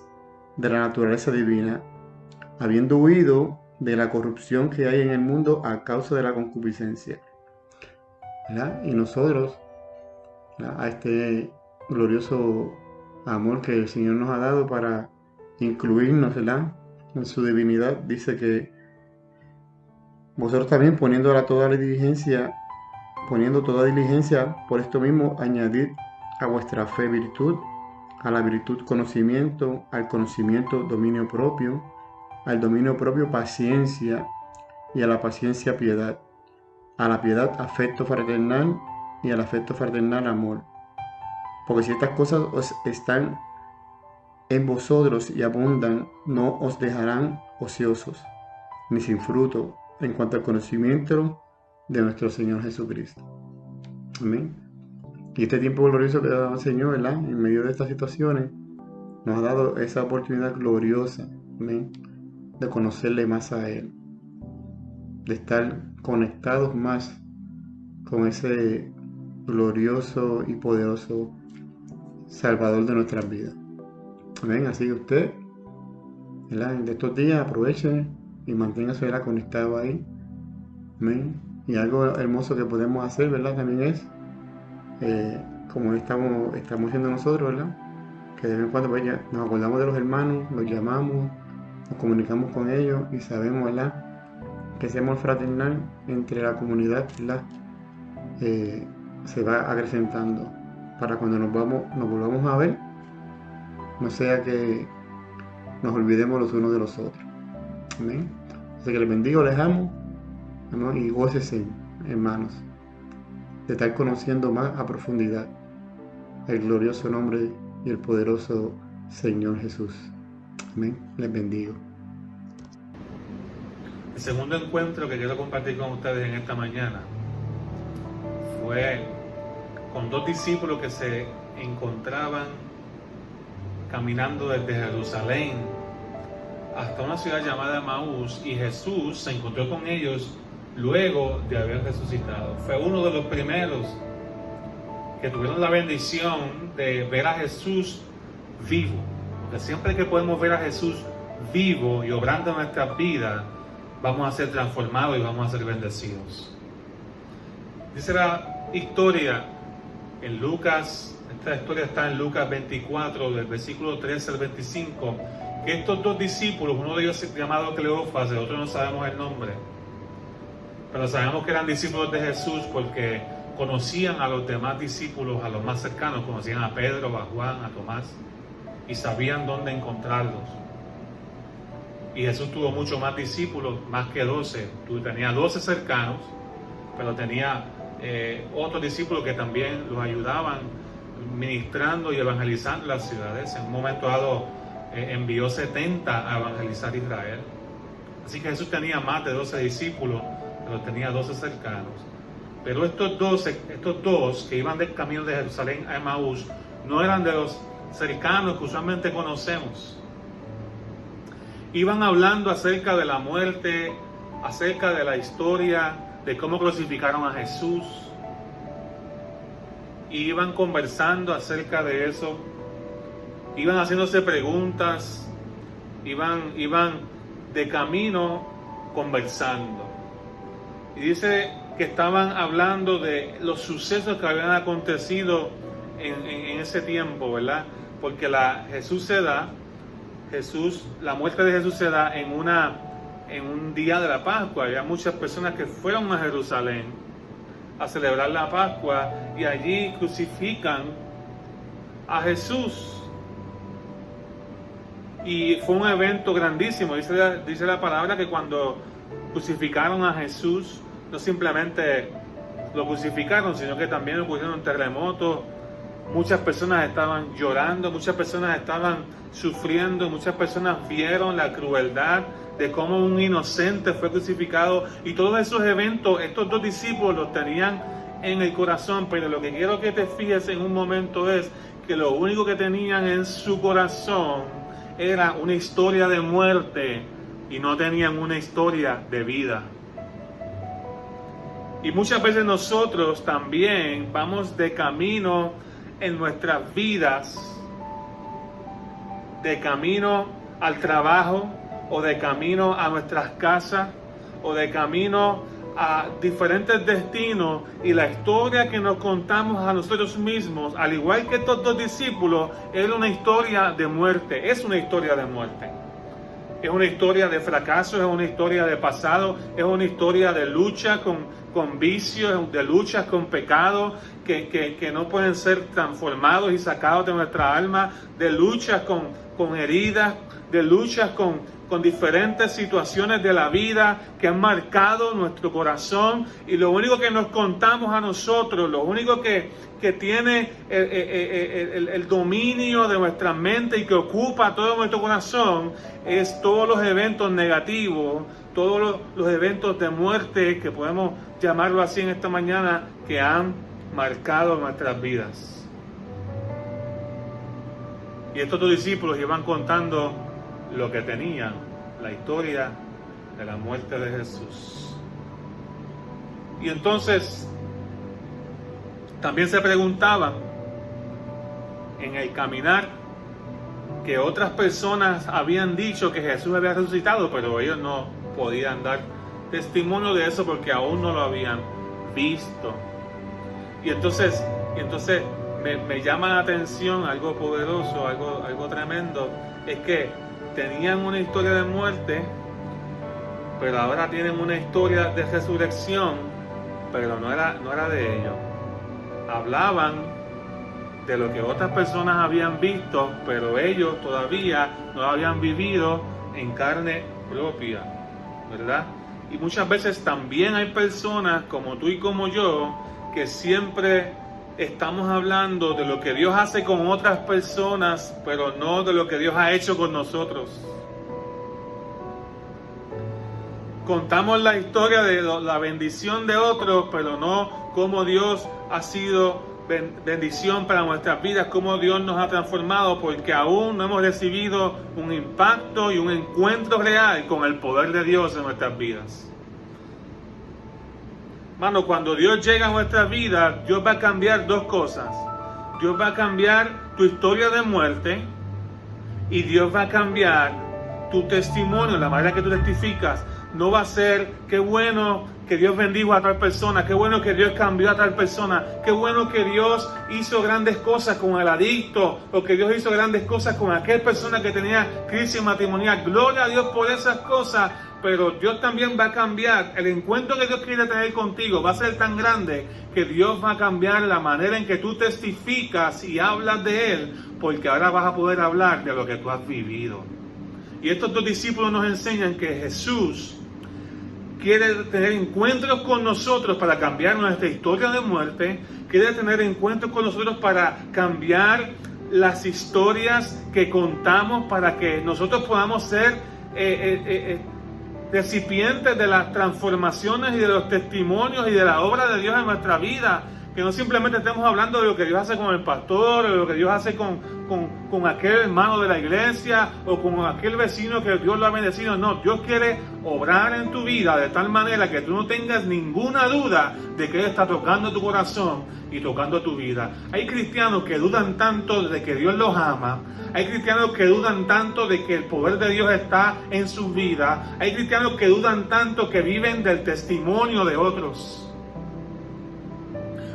de la naturaleza divina, habiendo huido de la corrupción que hay en el mundo a causa de la concupiscencia. ¿Verdad? Y nosotros, ¿verdad?, a este glorioso amor que el Señor nos ha dado para incluirnos, ¿verdad?, en su divinidad, dice que vosotros también poniendo toda diligencia por esto mismo, añadid a vuestra fe virtud, a la virtud conocimiento, al conocimiento dominio propio, al dominio propio paciencia, y a la paciencia piedad, a la piedad afecto fraternal, y al afecto fraternal amor. Porque si estas cosas os están en vosotros y abundan, no os dejarán ociosos, ni sin fruto, en cuanto al conocimiento de nuestro Señor Jesucristo. Amén. Y este tiempo glorioso que ha dado el Señor, ¿verdad?, en medio de estas situaciones, nos ha dado esa oportunidad gloriosa, amén, de conocerle más a Él, de estar conectados más con ese glorioso y poderoso Salvador de nuestras vidas. Amén. Así que usted, ¿verdad?, de estos días aproveche y manténgase, ¿verdad?, conectado ahí. Amén. Y algo hermoso que podemos hacer, ¿verdad?, también es, como estamos haciendo nosotros, ¿verdad?, que de vez en cuando, pues, ya nos acordamos de los hermanos, los llamamos, nos comunicamos con ellos y sabemos, ¿verdad?, que ese amor fraternal entre la comunidad, ¿verdad?, se va acrecentando para cuando nos volvamos a ver, no sea que nos olvidemos los unos de los otros. Amén. Así que les bendigo, les amo, ¿no?, y gócesen, hermanos, de estar conociendo más a profundidad el glorioso nombre y el poderoso Señor Jesús. Amén. Les bendigo. El segundo encuentro que quiero compartir con ustedes en esta mañana fue con dos discípulos que se encontraban caminando desde Jerusalén hasta una ciudad llamada Emaús, y Jesús se encontró con ellos luego de haber resucitado. Fue uno de los primeros que tuvieron la bendición de ver a Jesús vivo, porque siempre que podemos ver a Jesús vivo y obrando en nuestras vidas, vamos a ser transformados y vamos a ser bendecidos. Dice la historia en Lucas, esta historia está en Lucas 24, del versículo 13 al 25, que estos dos discípulos, uno de ellos es llamado Cleofas, el otro no sabemos el nombre, pero sabemos que eran discípulos de Jesús porque conocían a los demás discípulos, a los más cercanos, conocían a Pedro, a Juan, a Tomás, y sabían dónde encontrarlos. Y Jesús tuvo muchos más discípulos, más que 12. Tenía 12 cercanos, pero tenía otros discípulos que también los ayudaban ministrando y evangelizando las ciudades. En un momento dado envió 70 a evangelizar Israel. Así que Jesús tenía más de 12 discípulos, pero tenía 12 cercanos. Pero estos dos que iban del camino de Jerusalén a Emaús no eran de los cercanos que usualmente conocemos. Iban hablando acerca de la muerte, acerca de la historia, de cómo crucificaron a Jesús. Y iban conversando acerca de eso. Iban haciéndose preguntas. Iban de camino conversando. Y dice que estaban hablando de los sucesos que habían acontecido en ese tiempo, ¿verdad? Porque la muerte de Jesús se da en un día de la Pascua. Había muchas personas que fueron a Jerusalén a celebrar la Pascua y allí crucifican a Jesús. Y fue un evento grandísimo. Dice la palabra que cuando crucificaron a Jesús, no simplemente lo crucificaron, sino que también ocurrieron terremotos. Muchas personas estaban llorando, muchas personas estaban sufriendo, muchas personas vieron la crueldad de cómo un inocente fue crucificado, y todos esos eventos estos dos discípulos los tenían en el corazón. Pero lo que quiero que te fijes en un momento es que lo único que tenían en su corazón era una historia de muerte y no tenían una historia de vida. Y muchas veces nosotros también vamos de camino en nuestras vidas, de camino al trabajo, o de camino a nuestras casas, o de camino a diferentes destinos, y la historia que nos contamos a nosotros mismos, al igual que estos dos discípulos, es una historia de muerte. Es una historia de muerte. Es una historia de fracaso, es una historia de pasado, es una historia de lucha con vicios, de luchas con pecados que no pueden ser transformados y sacados de nuestra alma, de luchas con heridas, de luchas con diferentes situaciones de la vida que han marcado nuestro corazón. Y lo único que nos contamos a nosotros, lo único que tiene el dominio de nuestra mente y que ocupa todo nuestro corazón, es todos los eventos negativos, todos los eventos de muerte, que podemos llamarlo así en esta mañana, que han marcado nuestras vidas. Y estos dos discípulos iban contando lo que tenían, la historia de la muerte de Jesús. Y entonces también se preguntaban en el caminar que otras personas habían dicho que Jesús había resucitado, pero ellos no podían dar testimonio de eso porque aún no lo habían visto. Y entonces me llama la atención algo poderoso, algo tremendo, es que tenían una historia de muerte, pero ahora tienen una historia de resurrección, pero no era de ellos. Hablaban de lo que otras personas habían visto, pero ellos todavía no lo habían vivido en carne propia, ¿verdad? Y muchas veces también hay personas como tú y como yo que siempre estamos hablando de lo que Dios hace con otras personas, pero no de lo que Dios ha hecho con nosotros. Contamos la historia de la bendición de otros, pero no cómo Dios ha sido bendición para nuestras vidas, cómo Dios nos ha transformado, porque aún no hemos recibido un impacto y un encuentro real con el poder de Dios en nuestras vidas. Hermano, cuando Dios llega a nuestra vida, Dios va a cambiar dos cosas. Dios va a cambiar tu historia de muerte y Dios va a cambiar tu testimonio, la manera que tú testificas. No va a ser, qué bueno que Dios bendijo a tal persona, qué bueno que Dios cambió a tal persona, qué bueno que Dios hizo grandes cosas con el adicto, o que Dios hizo grandes cosas con aquella persona que tenía crisis matrimonial. Gloria a Dios por esas cosas, pero Dios también va a cambiar. El encuentro que Dios quiere tener contigo va a ser tan grande que Dios va a cambiar la manera en que tú testificas y hablas de Él, porque ahora vas a poder hablar de lo que tú has vivido. Y estos dos discípulos nos enseñan que Jesús quiere tener encuentros con nosotros para cambiar nuestra historia de muerte, quiere tener encuentros con nosotros para cambiar las historias que contamos, para que nosotros podamos ser recipientes de las transformaciones y de los testimonios y de la obra de Dios en nuestra vida. Que no simplemente estemos hablando de lo que Dios hace con el pastor, o de lo que Dios hace con aquel hermano de la iglesia, o con aquel vecino que Dios lo ha bendecido. No, Dios quiere obrar en tu vida de tal manera que tú no tengas ninguna duda de que Él está tocando tu corazón y tocando tu vida. Hay cristianos que dudan tanto de que Dios los ama. Hay cristianos que dudan tanto de que el poder de Dios está en su vida. Hay cristianos que dudan tanto que viven del testimonio de otros.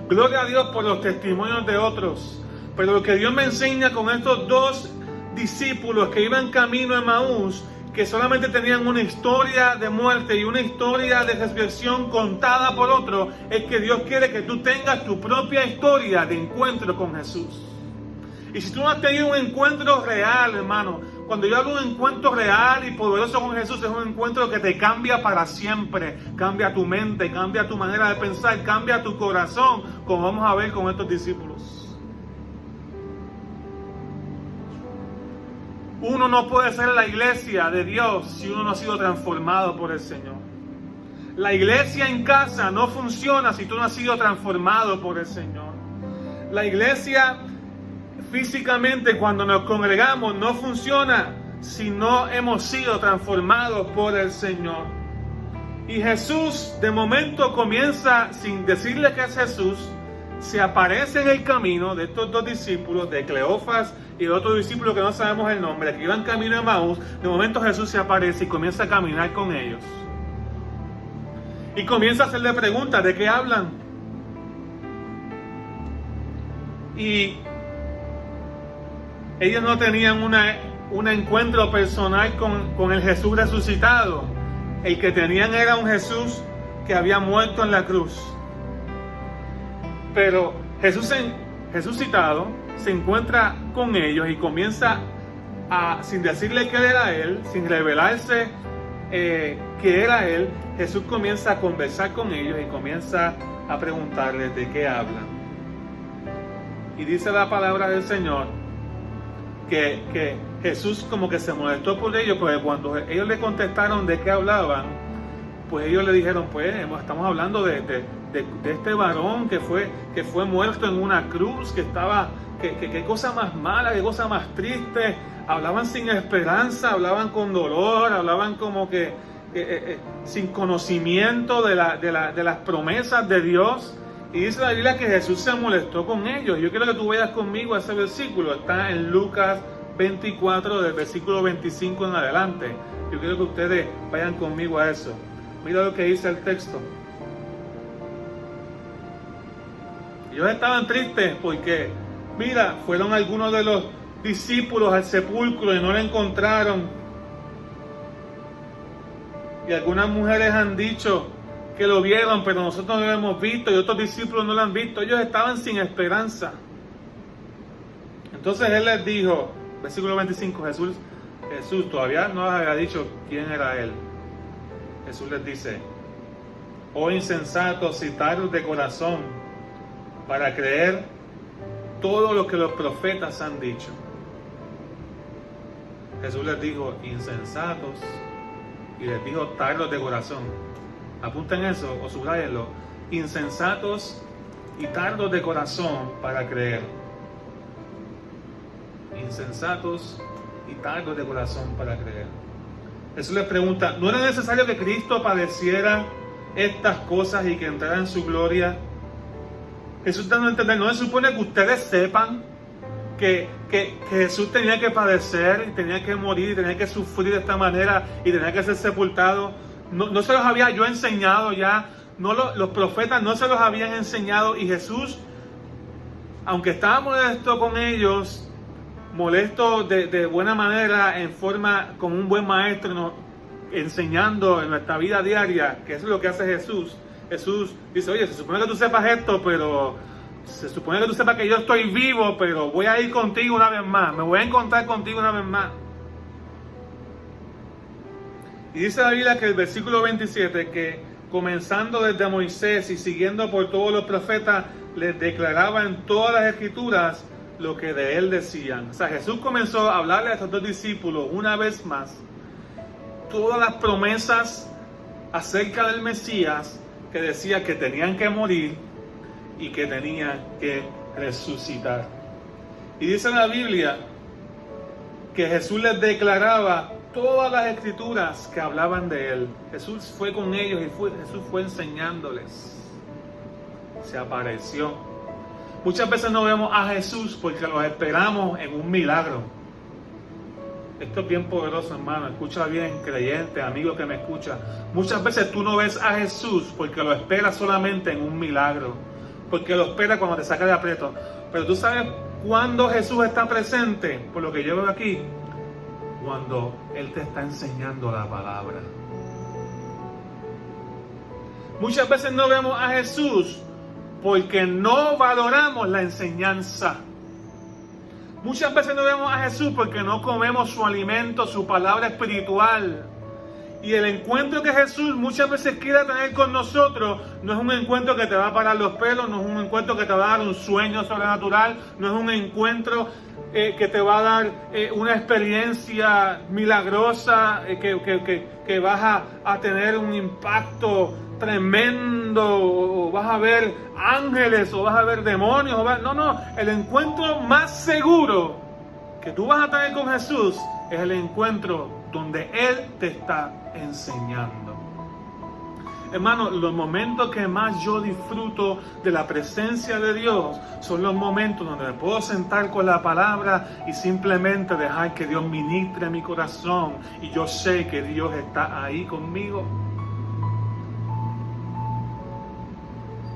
Gloria a Dios por los testimonios de otros. Pero lo que Dios me enseña con estos dos discípulos que iban camino a Emaús, que solamente tenían una historia de muerte y una historia de resurrección contada por otro, es que Dios quiere que tú tengas tu propia historia de encuentro con Jesús. Y si tú no has tenido un encuentro real, hermano, cuando yo hablo de un encuentro real y poderoso con Jesús, es un encuentro que te cambia para siempre. Cambia tu mente, cambia tu manera de pensar, cambia tu corazón, como vamos a ver con estos discípulos. Uno no puede ser la iglesia de Dios si uno no ha sido transformado por el Señor. La iglesia en casa no funciona si tú no has sido transformado por el Señor. La iglesia físicamente, cuando nos congregamos, no funciona si no hemos sido transformados por el Señor. Y Jesús de momento comienza, sin decirle que es Jesús, se aparece en el camino de estos dos discípulos, de Cleofas y de otro discípulo que no sabemos el nombre, que iban camino a Emaús. De momento Jesús se aparece y comienza a caminar con ellos. Y comienza a hacerle preguntas, ¿de qué hablan? Y ellos no tenían un encuentro personal con el Jesús resucitado. El que tenían era un Jesús que había muerto en la cruz. Pero Jesús resucitado se encuentra con ellos y comienza sin decirle que Él era Él, sin revelarse que era Él, Jesús comienza a conversar con ellos y comienza a preguntarles de qué hablan. Y dice la palabra del Señor que Jesús como que se molestó por ellos, porque cuando ellos le contestaron de qué hablaban, pues ellos le dijeron, pues estamos hablando de este varón que fue muerto en una cruz, qué cosa más mala, qué cosa más triste. Hablaban sin esperanza, hablaban con dolor, hablaban como que sin conocimiento de las promesas de Dios. Y dice la Biblia que Jesús se molestó con ellos. Yo quiero que tú vayas conmigo a ese versículo. Está en Lucas 24, del versículo 25 en adelante. Yo quiero que ustedes vayan conmigo a eso. Mira lo que dice el texto. Ellos estaban tristes porque, mira, fueron algunos de los discípulos al sepulcro y no lo encontraron. Y algunas mujeres han dicho que lo vieron, pero nosotros no lo hemos visto, y otros discípulos no lo han visto. Ellos estaban sin esperanza. Entonces Él les dijo, versículo 25, Jesús todavía no les había dicho quién era Él. Jesús les dice, oh insensatos y tardos de corazón, para creer todo lo que los profetas han dicho. Jesús les dijo insensatos y les dijo tardos de corazón. Apunten eso o subrayenlo. Insensatos y tardos de corazón para creer. Insensatos y tardos de corazón para creer. Jesús les pregunta, ¿no era necesario que Cristo padeciera estas cosas y que entrara en su gloria? Jesús dando a entender, ¿no se supone que ustedes sepan que Jesús tenía que padecer, y tenía que morir, y tenía que sufrir de esta manera, y tenía que ser sepultado? No se los había yo enseñado ya, los profetas no se los habían enseñado, y Jesús, aunque estaba molesto con ellos, molesto de buena manera, en forma como un buen maestro, enseñando en nuestra vida diaria, que eso es lo que hace Jesús. Jesús dice, oye, se supone que tú sepas esto, pero se supone que tú sepas que yo estoy vivo, pero voy a ir contigo una vez más, me voy a encontrar contigo una vez más. Y dice la Biblia que el versículo 27, que comenzando desde Moisés y siguiendo por todos los profetas, les declaraba en todas las escrituras lo que de él decían. O sea, Jesús comenzó a hablarle a estos dos discípulos una vez más todas las promesas acerca del Mesías, que decía que tenían que morir y que tenía que resucitar. Y dice la Biblia que Jesús les declaraba todas las escrituras que hablaban de Él. Jesús fue con ellos y Jesús fue enseñándoles. Se apareció. Muchas veces no vemos a Jesús porque los esperamos en un milagro. Esto es bien poderoso, hermano. Escucha bien, creyente, amigo que me escucha. Muchas veces tú no ves a Jesús porque lo esperas solamente en un milagro. Porque lo esperas cuando te saca de aprieto. Pero tú sabes cuándo Jesús está presente, por lo que yo veo aquí, cuando Él te está enseñando la palabra. Muchas veces no vemos a Jesús porque no valoramos la enseñanza. Muchas veces no vemos a Jesús porque no comemos su alimento, su palabra espiritual. Y el encuentro que Jesús muchas veces quiere tener con nosotros no es un encuentro que te va a parar los pelos, no es un encuentro que te va a dar un sueño sobrenatural, no es un encuentro que te va a dar una experiencia milagrosa, que vas a tener un impacto tremendo, o vas a ver ángeles, o vas a ver demonios. No, el encuentro más seguro que tú vas a tener con Jesús es el encuentro donde Él te está enseñando. Hermano, los momentos que más yo disfruto de la presencia de Dios son los momentos donde me puedo sentar con la palabra y simplemente dejar que Dios ministre mi corazón y yo sé que Dios está ahí conmigo.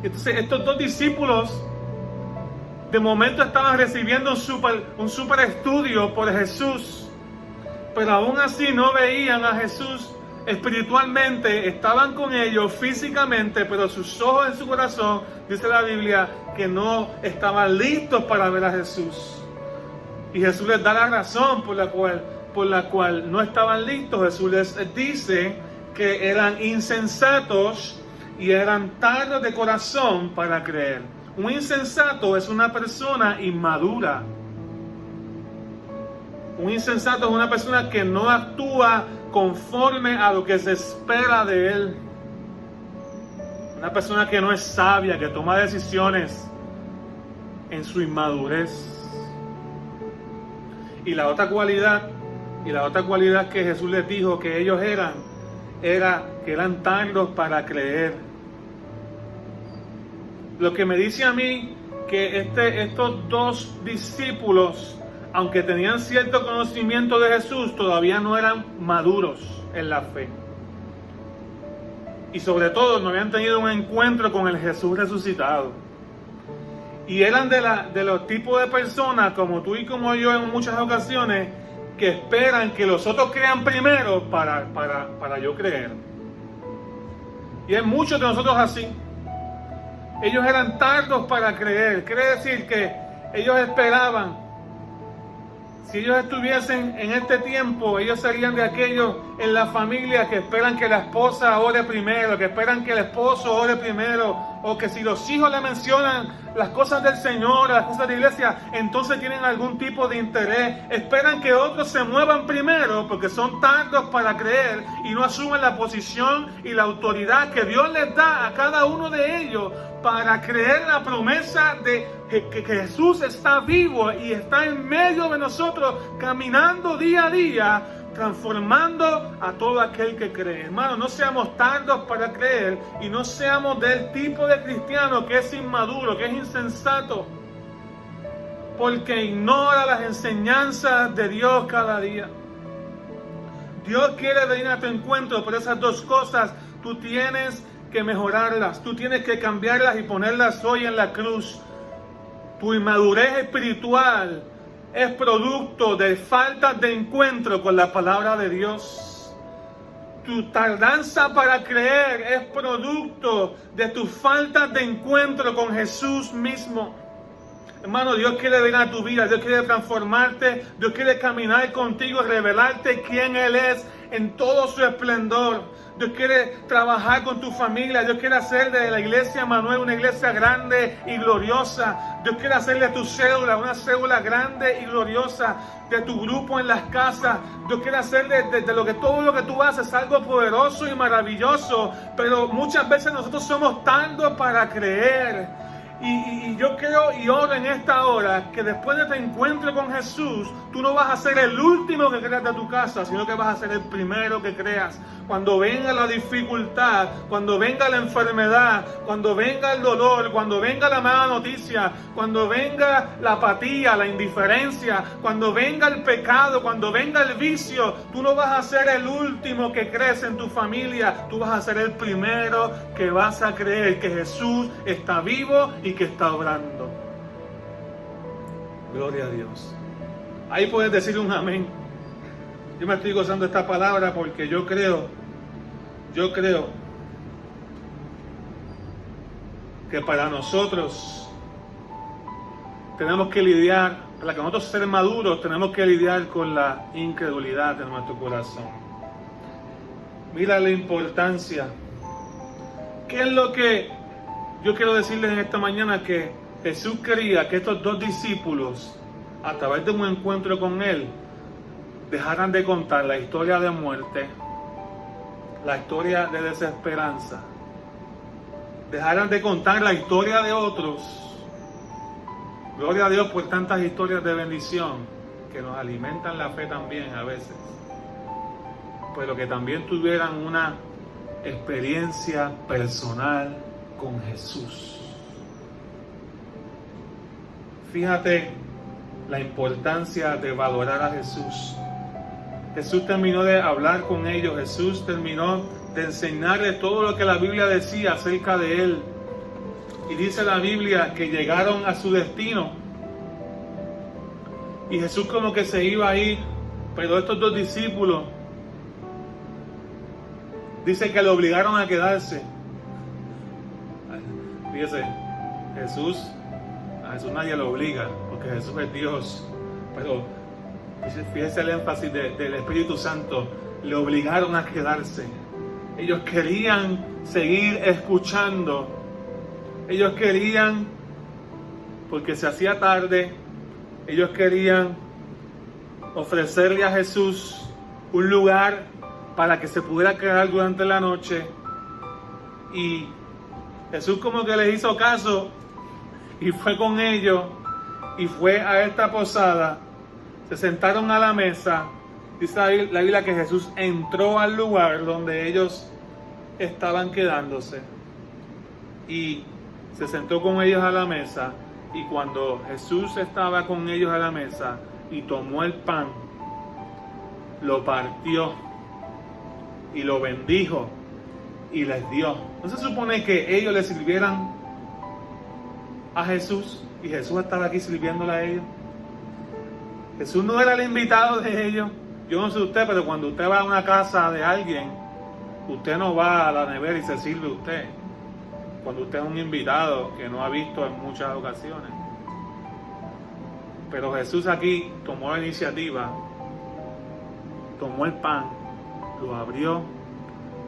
Entonces estos dos discípulos de momento estaban recibiendo un super estudio por Jesús, pero aún así no veían a Jesús espiritualmente. Estaban con ellos físicamente, pero sus ojos en su corazón, dice la Biblia, que no estaban listos para ver a Jesús. Y Jesús les da la razón por la cual no estaban listos. Jesús les dice que eran insensatos y eran tardos de corazón para creer. Un insensato es una persona inmadura. Un insensato es una persona que no actúa conforme a lo que se espera de él. Una persona que no es sabia, que toma decisiones en su inmadurez. Y la otra cualidad que Jesús les dijo que ellos era que eran tardos para creer. Lo que me dice a mí que estos dos discípulos, aunque tenían cierto conocimiento de Jesús, todavía no eran maduros en la fe. Y sobre todo no habían tenido un encuentro con el Jesús resucitado. Y eran de los tipos de personas, como tú y como yo en muchas ocasiones, que esperan que los otros crean primero para yo creer. Y hay muchos de nosotros así. Ellos eran tardos para creer. Quiere decir que ellos esperaban. Si ellos estuviesen en este tiempo, ellos serían de aquellos en la familia que esperan que la esposa ore primero, que esperan que el esposo ore primero, o que si los hijos le mencionan las cosas del Señor, las cosas de la iglesia, entonces tienen algún tipo de interés. Esperan que otros se muevan primero porque son tardos para creer y no asumen la posición y la autoridad que Dios les da a cada uno de ellos para creer la promesa de que Jesús está vivo y está en medio de nosotros, caminando día a día, transformando a todo aquel que cree. Hermano, no seamos tardos para creer y no seamos del tipo de cristiano que es inmaduro, que es insensato, porque ignora las enseñanzas de Dios cada día. Dios quiere venir a tu encuentro, pero esas dos cosas tú tienes que mejorarlas, tú tienes que cambiarlas y ponerlas hoy en la cruz. Tu inmadurez espiritual es producto de falta de encuentro con la palabra de Dios. Tu tardanza para creer es producto de tu falta de encuentro con Jesús mismo. Hermano, Dios quiere venir a tu vida, Dios quiere transformarte, Dios quiere caminar contigo, revelarte quién Él es en todo su esplendor. Dios quiere trabajar con tu familia. Dios quiere hacer de la iglesia Manuel una iglesia grande y gloriosa. Dios quiere hacer de tu célula una célula grande y gloriosa. De tu grupo en las casas. Dios quiere hacer de todo lo que tú haces algo poderoso y maravilloso. Pero muchas veces nosotros somos tardos para creer. Y yo creo y oro en esta hora que después de este encuentro con Jesús, tú no vas a ser el último que creas de tu casa, sino que vas a ser el primero que creas. Cuando venga la dificultad, cuando venga la enfermedad, cuando venga el dolor, cuando venga la mala noticia, cuando venga la apatía, la indiferencia, cuando venga el pecado, cuando venga el vicio, tú no vas a ser el último que crees en tu familia, tú vas a ser el primero que vas a creer que Jesús está vivo y que está obrando. Gloria a Dios. Ahí puedes decir un amén. Yo me estoy gozando esta palabra porque yo creo que para nosotros tenemos que lidiar, para que nosotros ser maduros, tenemos que lidiar con la incredulidad de nuestro corazón. Mira la importancia. ¿Qué es lo que yo quiero decirles en esta mañana? Que Jesús quería que estos dos discípulos, a través de un encuentro con Él, dejaran de contar la historia de muerte, la historia de desesperanza, dejaran de contar la historia de otros. Gloria a Dios por tantas historias de bendición que nos alimentan la fe también a veces, pero que también tuvieran una experiencia personal con Jesús. Fíjate la importancia de valorar a Jesús. Jesús terminó de hablar con ellos, Jesús terminó de enseñarles todo lo que la Biblia decía acerca de Él. Y dice la Biblia que llegaron a su destino. Y Jesús como que se iba a ir, pero estos dos discípulos, dice que lo obligaron a quedarse. Fíjese, a Jesús nadie lo obliga, porque Jesús es Dios. Pero fíjese el énfasis del Espíritu Santo, le obligaron a quedarse. Ellos querían seguir escuchando. Ellos querían, porque se hacía tarde, ellos querían ofrecerle a Jesús un lugar para que se pudiera quedar durante la noche. Y Jesús como que les hizo caso y fue con ellos y fue a esta posada. Se sentaron a la mesa. Dice la Biblia que Jesús entró al lugar donde ellos estaban quedándose y se sentó con ellos a la mesa. Y cuando Jesús estaba con ellos a la mesa y tomó el pan, lo partió y lo bendijo y les dio. ¿No se supone que ellos le sirvieran a Jesús y Jesús estaba aquí sirviéndole a ellos? Jesús no era el invitado de ellos. Yo no sé usted, pero cuando usted va a una casa de alguien, usted no va a la nevera y se sirve usted. Cuando usted es un invitado que no ha visto en muchas ocasiones. Pero Jesús aquí tomó la iniciativa, tomó el pan, lo abrió,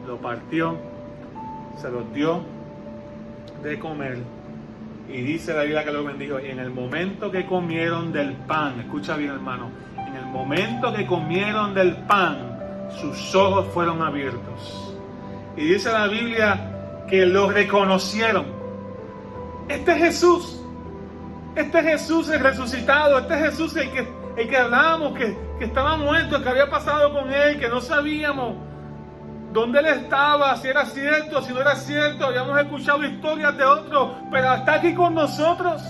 lo partió, se los dio de comer y dice la Biblia que lo bendijo. Y en el momento que comieron del pan, escucha bien hermano, en el momento que comieron del pan, sus ojos fueron abiertos. Y dice la Biblia que lo reconocieron. Este es Jesús. Este es Jesús el resucitado. Este es Jesús el que hablábamos, que estaba muerto, que había pasado con Él, que no sabíamos dónde Él estaba, si era cierto, si no era cierto. Habíamos escuchado historias de otros, pero está aquí con nosotros.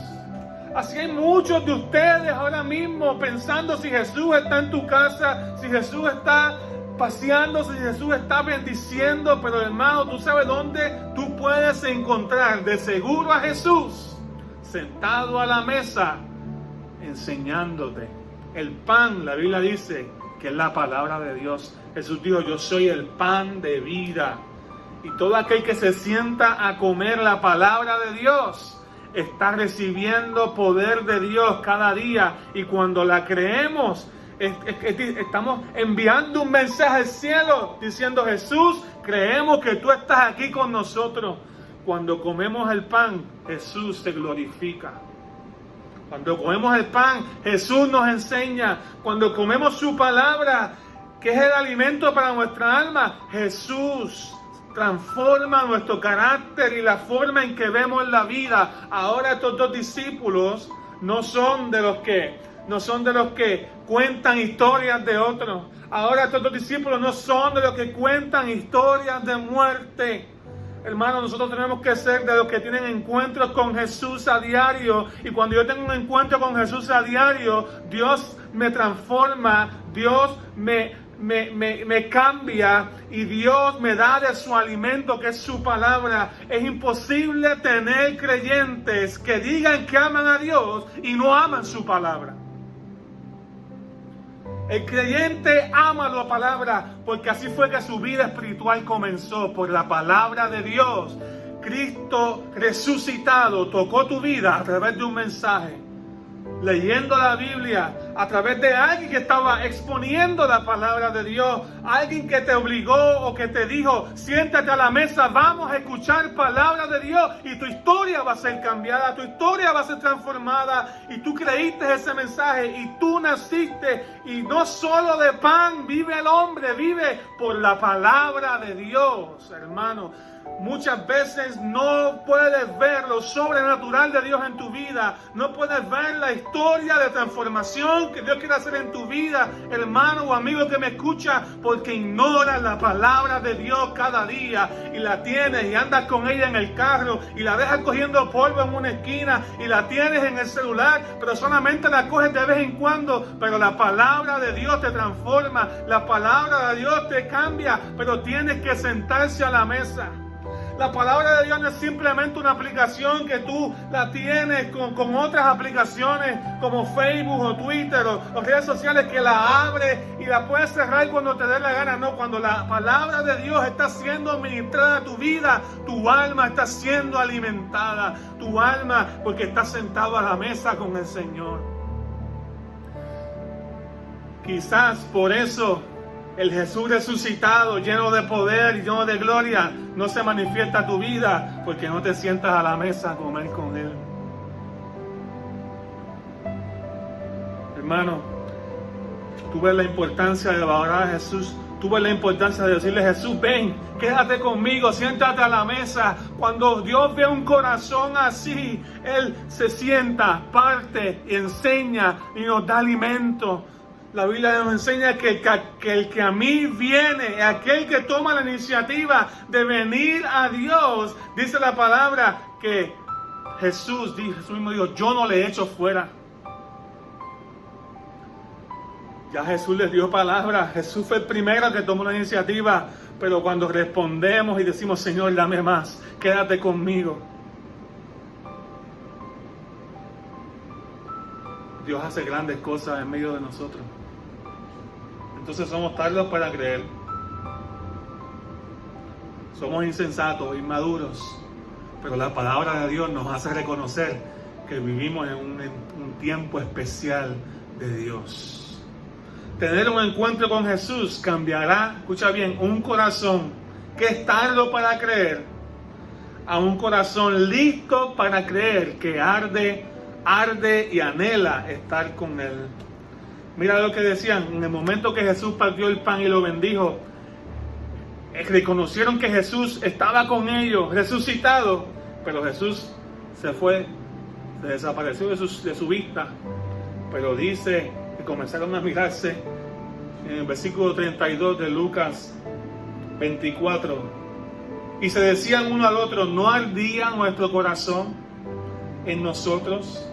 Así hay muchos de ustedes ahora mismo pensando si Jesús está en tu casa, si Jesús está paseándose, si Jesús está bendiciendo. Pero hermano, tú sabes dónde tú puedes encontrar de seguro a Jesús sentado a la mesa enseñándote. El pan, la Biblia dice que es la palabra de Dios. Jesús dijo: yo soy el pan de vida. Y todo aquel que se sienta a comer la palabra de Dios está recibiendo poder de Dios cada día. Y cuando la creemos, estamos enviando un mensaje al cielo diciendo: Jesús, creemos que tú estás aquí con nosotros. Cuando comemos el pan, Jesús se glorifica. Cuando comemos el pan, Jesús nos enseña. Cuando comemos su palabra, que es el alimento para nuestra alma, Jesús transforma nuestro carácter y la forma en que vemos la vida. Ahora estos dos discípulos no son de los que cuentan historias de otros. Ahora estos dos discípulos no son de los que cuentan historias de muerte. Hermanos, nosotros tenemos que ser de los que tienen encuentros con Jesús a diario. Y cuando yo tengo un encuentro con Jesús a diario, Dios me transforma, Dios me cambia y Dios me da de su alimento, que es su palabra. Es imposible tener creyentes que digan que aman a Dios y no aman su palabra. El creyente ama la palabra porque así fue que su vida espiritual comenzó, por la palabra de Dios. Cristo resucitado tocó tu vida a través de un mensaje, leyendo la Biblia, a través de alguien que estaba exponiendo la palabra de Dios, alguien que te obligó o que te dijo, siéntate a la mesa, vamos a escuchar palabra de Dios y tu historia va a ser cambiada, tu historia va a ser transformada, y tú creíste ese mensaje y tú naciste, y no solo de pan vive el hombre, vive por la palabra de Dios, hermano. Muchas veces no puedes ver lo sobrenatural de Dios en tu vida. No puedes ver la historia de transformación que Dios quiere hacer en tu vida, hermano o amigo que me escucha, porque ignoras la palabra de Dios cada día y la tienes y andas con ella en el carro y la dejas cogiendo polvo en una esquina y la tienes en el celular, pero solamente la coges de vez en cuando. Pero la palabra de Dios te transforma, la palabra de Dios te cambia, pero tienes que sentarse a la mesa. La palabra de Dios no es simplemente una aplicación que tú la tienes con otras aplicaciones como Facebook o Twitter o redes sociales, que la abres y la puedes cerrar cuando te dé la gana. No, cuando la palabra de Dios está siendo ministrada a tu vida, tu alma está siendo alimentada. Tu alma, porque estás sentado a la mesa con el Señor. Quizás por eso el Jesús resucitado, lleno de poder y lleno de gloria, no se manifiesta a tu vida porque no te sientas a la mesa a comer con Él. Hermano, tú ves la importancia de valorar a Jesús. Tú ves la importancia de decirle, Jesús, ven, quédate conmigo, siéntate a la mesa. Cuando Dios ve un corazón así, Él se sienta, parte, enseña y nos da alimento. La Biblia nos enseña que el que a mí viene, aquel que toma la iniciativa de venir a Dios, dice la palabra que Jesús mismo dijo, yo no le echo fuera. Ya Jesús les dio palabra, Jesús fue el primero que tomó la iniciativa, pero cuando respondemos y decimos, Señor, dame más, quédate conmigo, Dios hace grandes cosas en medio de nosotros. Entonces somos tardos para creer. Somos insensatos, inmaduros. Pero la palabra de Dios nos hace reconocer que vivimos en un tiempo especial de Dios. Tener un encuentro con Jesús cambiará, escucha bien, un corazón que es tardo para creer a un corazón listo para creer, que arde y anhela estar con Él. Mira lo que decían, en el momento que Jesús partió el pan y lo bendijo, reconocieron que Jesús estaba con ellos, resucitado, pero Jesús se fue, se desapareció de su vista. Pero dice que comenzaron a mirarse en el versículo 32 de Lucas 24, y se decían uno al otro, ¿no ardía nuestro corazón en nosotros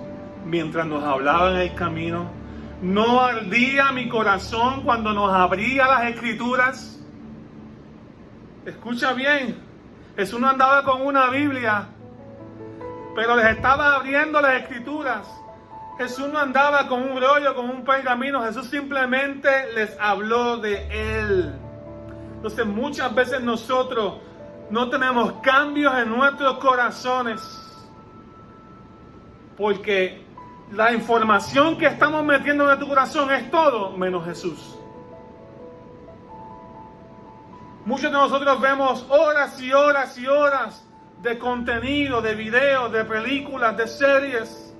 mientras nos hablaba en el camino? ¿No ardía mi corazón cuando nos abría las Escrituras? Escucha bien, Jesús no andaba con una Biblia, pero les estaba abriendo las Escrituras. Jesús no andaba con un rollo, con un pergamino. Jesús simplemente les habló de Él. Entonces muchas veces nosotros no tenemos cambios en nuestros corazones porque la información que estamos metiendo en tu corazón es todo menos Jesús. Muchos de nosotros vemos horas y horas y horas de contenido, de videos, de películas, de series.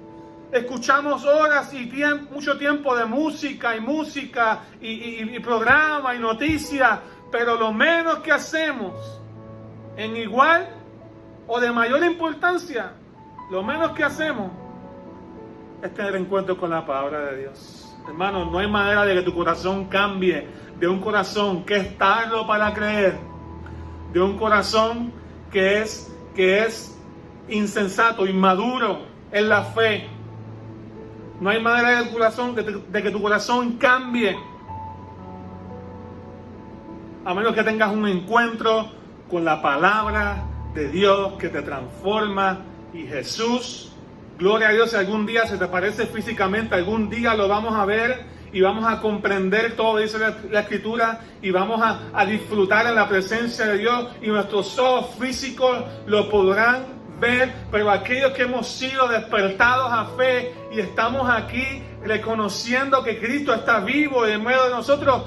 Escuchamos horas y mucho tiempo de música y programa y noticias, pero lo menos que hacemos en igual o de mayor importancia, lo menos que hacemos es tener encuentro con la palabra de Dios. Hermano, no hay manera de que tu corazón cambie de un corazón que es tardo para creer, de un corazón que es insensato, inmaduro en la fe. No hay manera de que tu corazón cambie, a menos que tengas un encuentro con la palabra de Dios que te transforma. Y Jesús, gloria a Dios, si algún día se te parece físicamente, algún día lo vamos a ver y vamos a comprender todo, dice la Escritura, y vamos a disfrutar en la presencia de Dios, y nuestros ojos físicos lo podrán ver, pero aquellos que hemos sido despertados a fe y estamos aquí reconociendo que Cristo está vivo en medio de nosotros,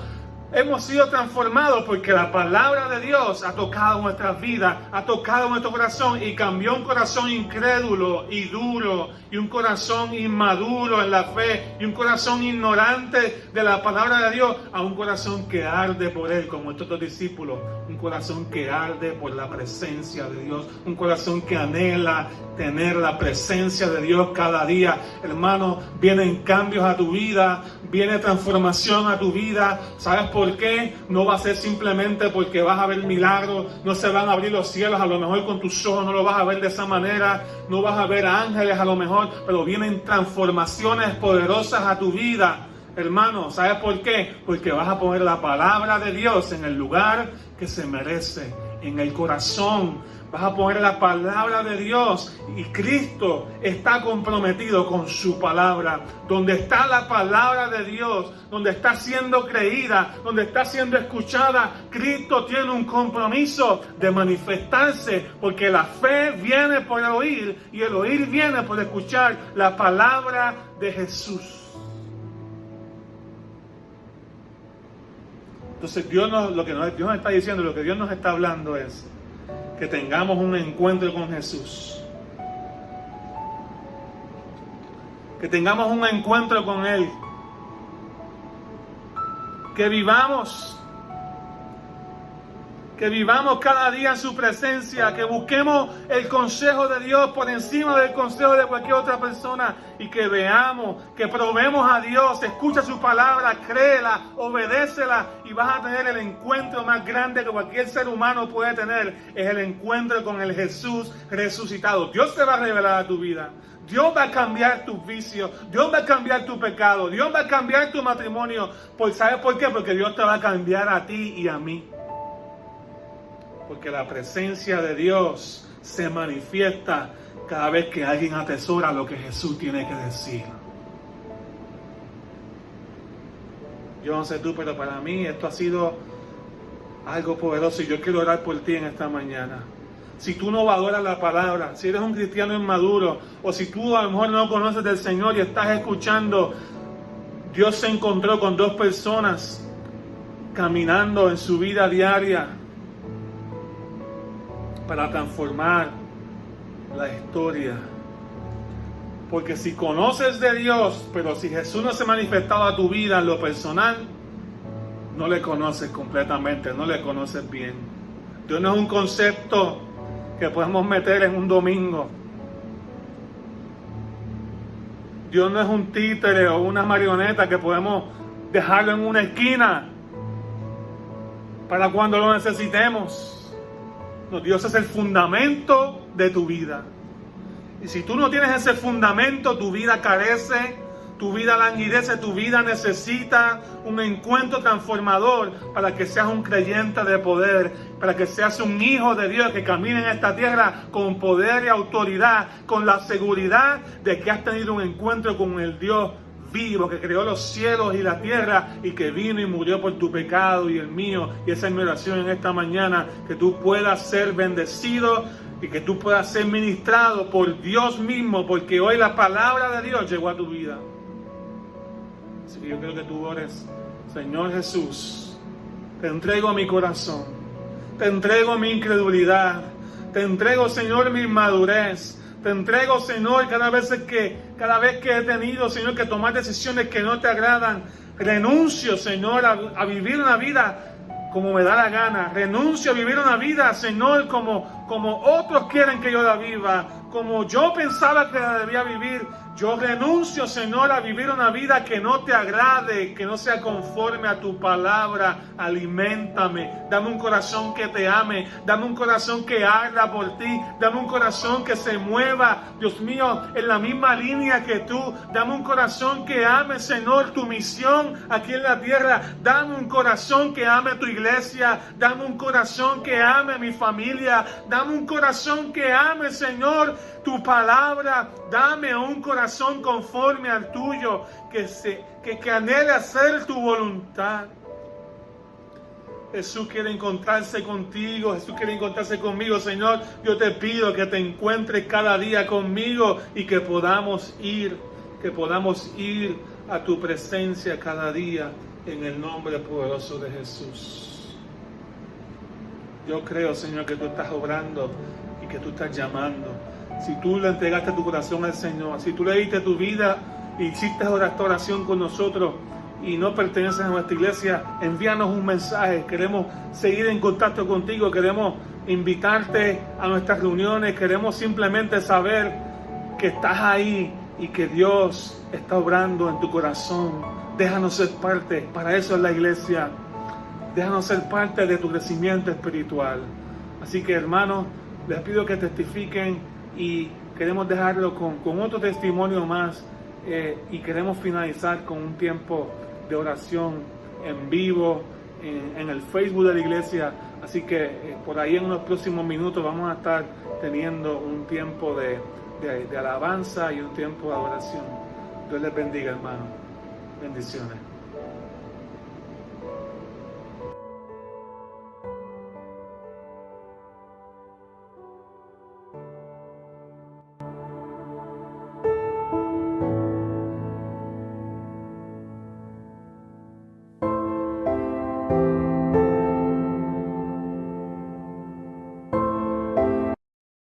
hemos sido transformados porque la palabra de Dios ha tocado nuestras vidas, ha tocado nuestro corazón y cambió un corazón incrédulo y duro y un corazón inmaduro en la fe y un corazón ignorante de la palabra de Dios a un corazón que arde por Él, como estos dos discípulos, un corazón que arde por la presencia de Dios, un corazón que anhela tener la presencia de Dios cada día. Hermano, vienen cambios a tu vida, viene transformación a tu vida. ¿Sabes por qué? No va a ser simplemente porque vas a ver milagros, no se van a abrir los cielos, a lo mejor con tus ojos no lo vas a ver de esa manera, no vas a ver ángeles a lo mejor, pero vienen transformaciones poderosas a tu vida. Hermano, ¿sabes por qué? Porque vas a poner la palabra de Dios en el lugar que se merece, en el corazón. Vas a poner la palabra de Dios y Cristo está comprometido con su palabra. Donde está la palabra de Dios, donde está siendo creída, donde está siendo escuchada, Cristo tiene un compromiso de manifestarse, porque la fe viene por el oír y el oír viene por escuchar la palabra de Jesús. Entonces Dios nos está diciendo, lo que Dios nos está hablando es que tengamos un encuentro con Jesús. Que tengamos un encuentro con Él. Que vivamos cada día en su presencia, que busquemos el consejo de Dios por encima del consejo de cualquier otra persona y que veamos, que probemos a Dios, escucha su palabra, créela, obedécela y vas a tener el encuentro más grande que cualquier ser humano puede tener, es el encuentro con el Jesús resucitado. Dios te va a revelar a tu vida. Dios va a cambiar tus vicios, Dios va a cambiar tu pecado, Dios va a cambiar tu matrimonio. ¿Sabes por qué? Porque Dios te va a cambiar a ti y a mí. Porque la presencia de Dios se manifiesta cada vez que alguien atesora lo que Jesús tiene que decir. Yo no sé tú, pero para mí esto ha sido algo poderoso y yo quiero orar por ti en esta mañana. Si tú no valoras la palabra, si eres un cristiano inmaduro, o si tú a lo mejor no conoces del Señor y estás escuchando, Dios se encontró con dos personas caminando en su vida diaria para transformar la historia. Porque si conoces de Dios, pero si Jesús no se ha manifestado a tu vida en lo personal, no le conoces completamente, no le conoces bien. Dios no es un concepto que podemos meter en un domingo. Dios no es un títere o una marioneta que podemos dejarlo en una esquina para cuando lo necesitemos. No, Dios es el fundamento de tu vida. Y si tú no tienes ese fundamento, tu vida carece, tu vida languidece, tu vida necesita un encuentro transformador para que seas un creyente de poder, para que seas un hijo de Dios que camine en esta tierra con poder y autoridad, con la seguridad de que has tenido un encuentro con el Dios vivo que creó los cielos y la tierra y que vino y murió por tu pecado y el mío. Y esa es mi oración en esta mañana, que tú puedas ser bendecido y que tú puedas ser ministrado por Dios mismo, porque hoy la palabra de Dios llegó a tu vida. Así que yo quiero que tú ores: Señor Jesús, te entrego mi corazón, te entrego mi incredulidad, te entrego, Señor, mi inmadurez. Te entrego, Señor, cada vez que he tenido, Señor, que tomar decisiones que no te agradan. Renuncio, Señor, a vivir una vida como me da la gana. Renuncio a vivir una vida, Señor, como otros quieren que yo la viva, como yo pensaba que la debía vivir. Yo renuncio, Señor, a vivir una vida que no te agrade, que no sea conforme a tu palabra. Aliméntame, dame un corazón que te ame, dame un corazón que arda por ti, dame un corazón que se mueva, Dios mío, en la misma línea que tú. Dame un corazón que ame, Señor, tu misión aquí en la tierra. Dame un corazón que ame tu iglesia, dame un corazón que ame mi familia, dame un corazón que ame, Señor, tu palabra. Dame un corazón conforme al tuyo, que anhele hacer tu voluntad. Jesús quiere encontrarse contigo, Jesús quiere encontrarse conmigo, Señor. Yo te pido que te encuentres cada día conmigo y que podamos ir a tu presencia cada día en el nombre poderoso de Jesús. Yo creo, Señor, que tú estás obrando y que tú estás llamando. Si tú le entregaste tu corazón al Señor, si tú le diste tu vida y hiciste esta oración con nosotros y no perteneces a nuestra iglesia, envíanos un mensaje. Queremos seguir en contacto contigo, queremos invitarte a nuestras reuniones, queremos simplemente saber que estás ahí y que Dios está obrando en tu corazón. Déjanos ser parte, para eso es la iglesia. Déjanos ser parte de tu crecimiento espiritual. Así que, hermanos, les pido que testifiquen y queremos dejarlo con otro testimonio más y queremos finalizar con un tiempo de oración en vivo en el Facebook de la iglesia. Así que por ahí en los próximos minutos vamos a estar teniendo un tiempo de alabanza y un tiempo de adoración. Dios les bendiga, hermano. Bendiciones.